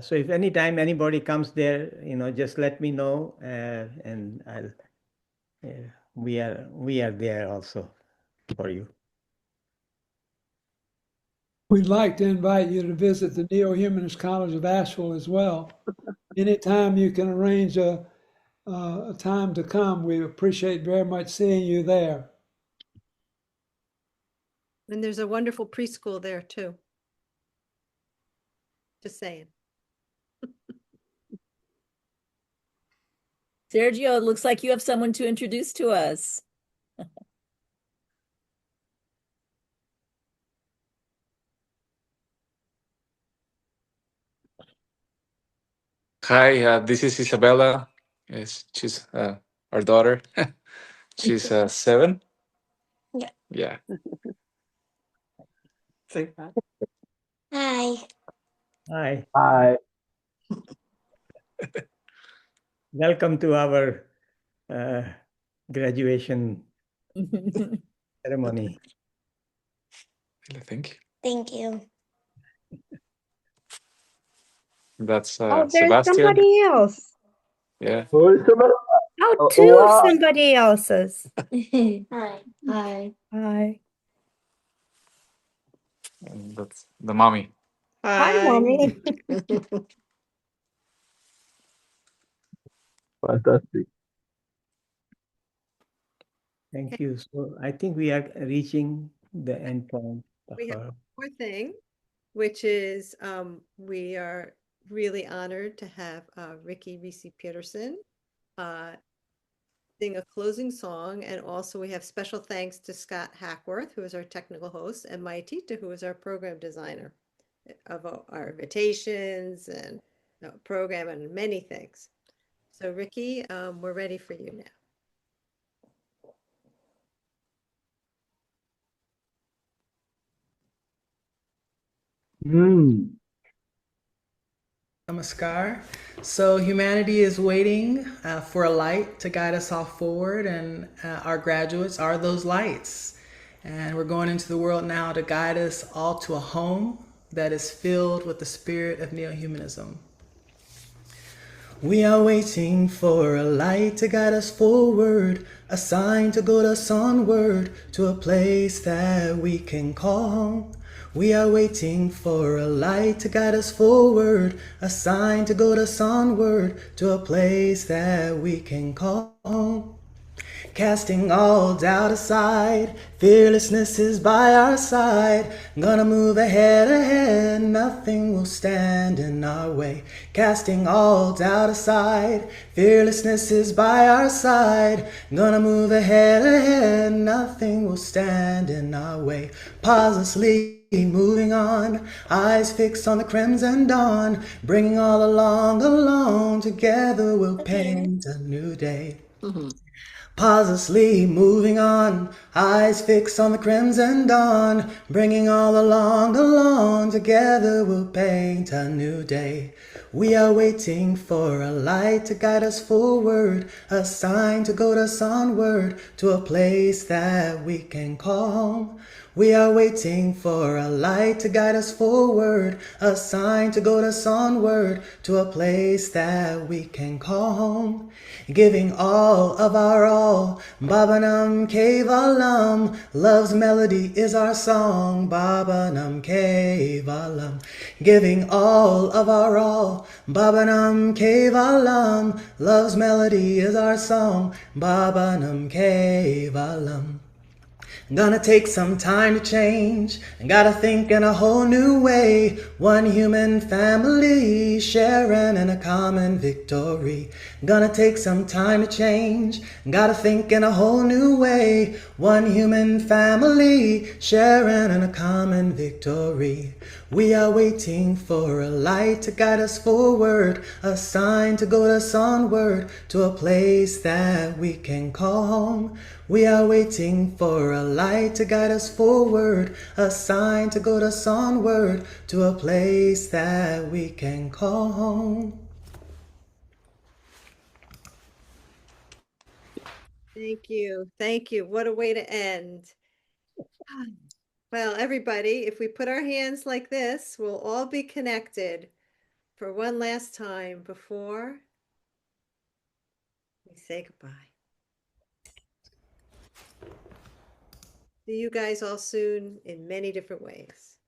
So if anytime anybody comes there, just let me know, and I'll. We are there also for you.
We'd like to invite you to visit the Neo-Humanist College of Asheville as well. Anytime you can arrange a time to come, we appreciate very much seeing you there.
And there's a wonderful preschool there too. Just saying.
Sergio, it looks like you have someone to introduce to us.
Hi, this is Isabella. Yes, she's our daughter. She's 7.
Yeah.
Yeah.
Say hi.
Hi.
Hi.
Welcome to our graduation ceremony.
Thank you.
Thank you.
That's
Oh, there's
Sebastian.
somebody else.
Yeah.
Oh, two
wow.
somebody else's. Hi. Hi. Hi.
And that's the mommy.
Hi, mommy.
Fantastic.
Thank you. So I think we are reaching the end point of
We have
our.
one more thing, which is we are really honored to have Ricky Reese Peterson sing a closing song. And also we have special thanks to Scott Hackworth, who is our technical host, and Maya Tita, who is our program designer of our invitations and program and many things. So Ricky, we're ready for you now.
Namaskar. So humanity is waiting for a light to guide us all forward, and our graduates are those lights. And we're going into the world now to guide us all to a home that is filled with the spirit of neo-humanism. We are waiting for a light to guide us forward, a sign to go us onward to a place that we can call home. We are waiting for a light to guide us forward, a sign to go us onward to a place that we can call home. Casting all doubt aside, fearlessness is by our side. Gonna move ahead, nothing will stand in our way. Casting all doubt aside, fearlessness is by our side. Gonna move ahead, nothing will stand in our way. Pauselessly moving on, eyes fixed on the crimson dawn, bringing all along, together we'll paint a new day. Pauselessly moving on, eyes fixed on the crimson dawn, bringing all along, together we'll paint a new day. We are waiting for a light to guide us forward, a sign to goad us onward to a place that we can call home. We are waiting for a light to guide us forward, a sign to goad us onward to a place that we can call home. Giving all of our all, Baba Nam Kevalam, love's melody is our song, Baba Nam Kevalam. Giving all of our all, Baba Nam Kevalam, love's melody is our song, Baba Nam Kevalam. Gonna take some time to change, and gotta think in a whole new way. One human family, sharing in a common victory. Gonna take some time to change, and gotta think in a whole new way. One human family, sharing in a common victory. We are waiting for a light to guide us forward, a sign to goad us onward to a place that we can call home. We are waiting for a light to guide us forward, a sign to goad us onward to a place that we can call home.
Thank you. Thank you. What a way to end. Well, everybody, if we put our hands like this, we'll all be connected for one last time before we say goodbye. See you guys all soon in many different ways.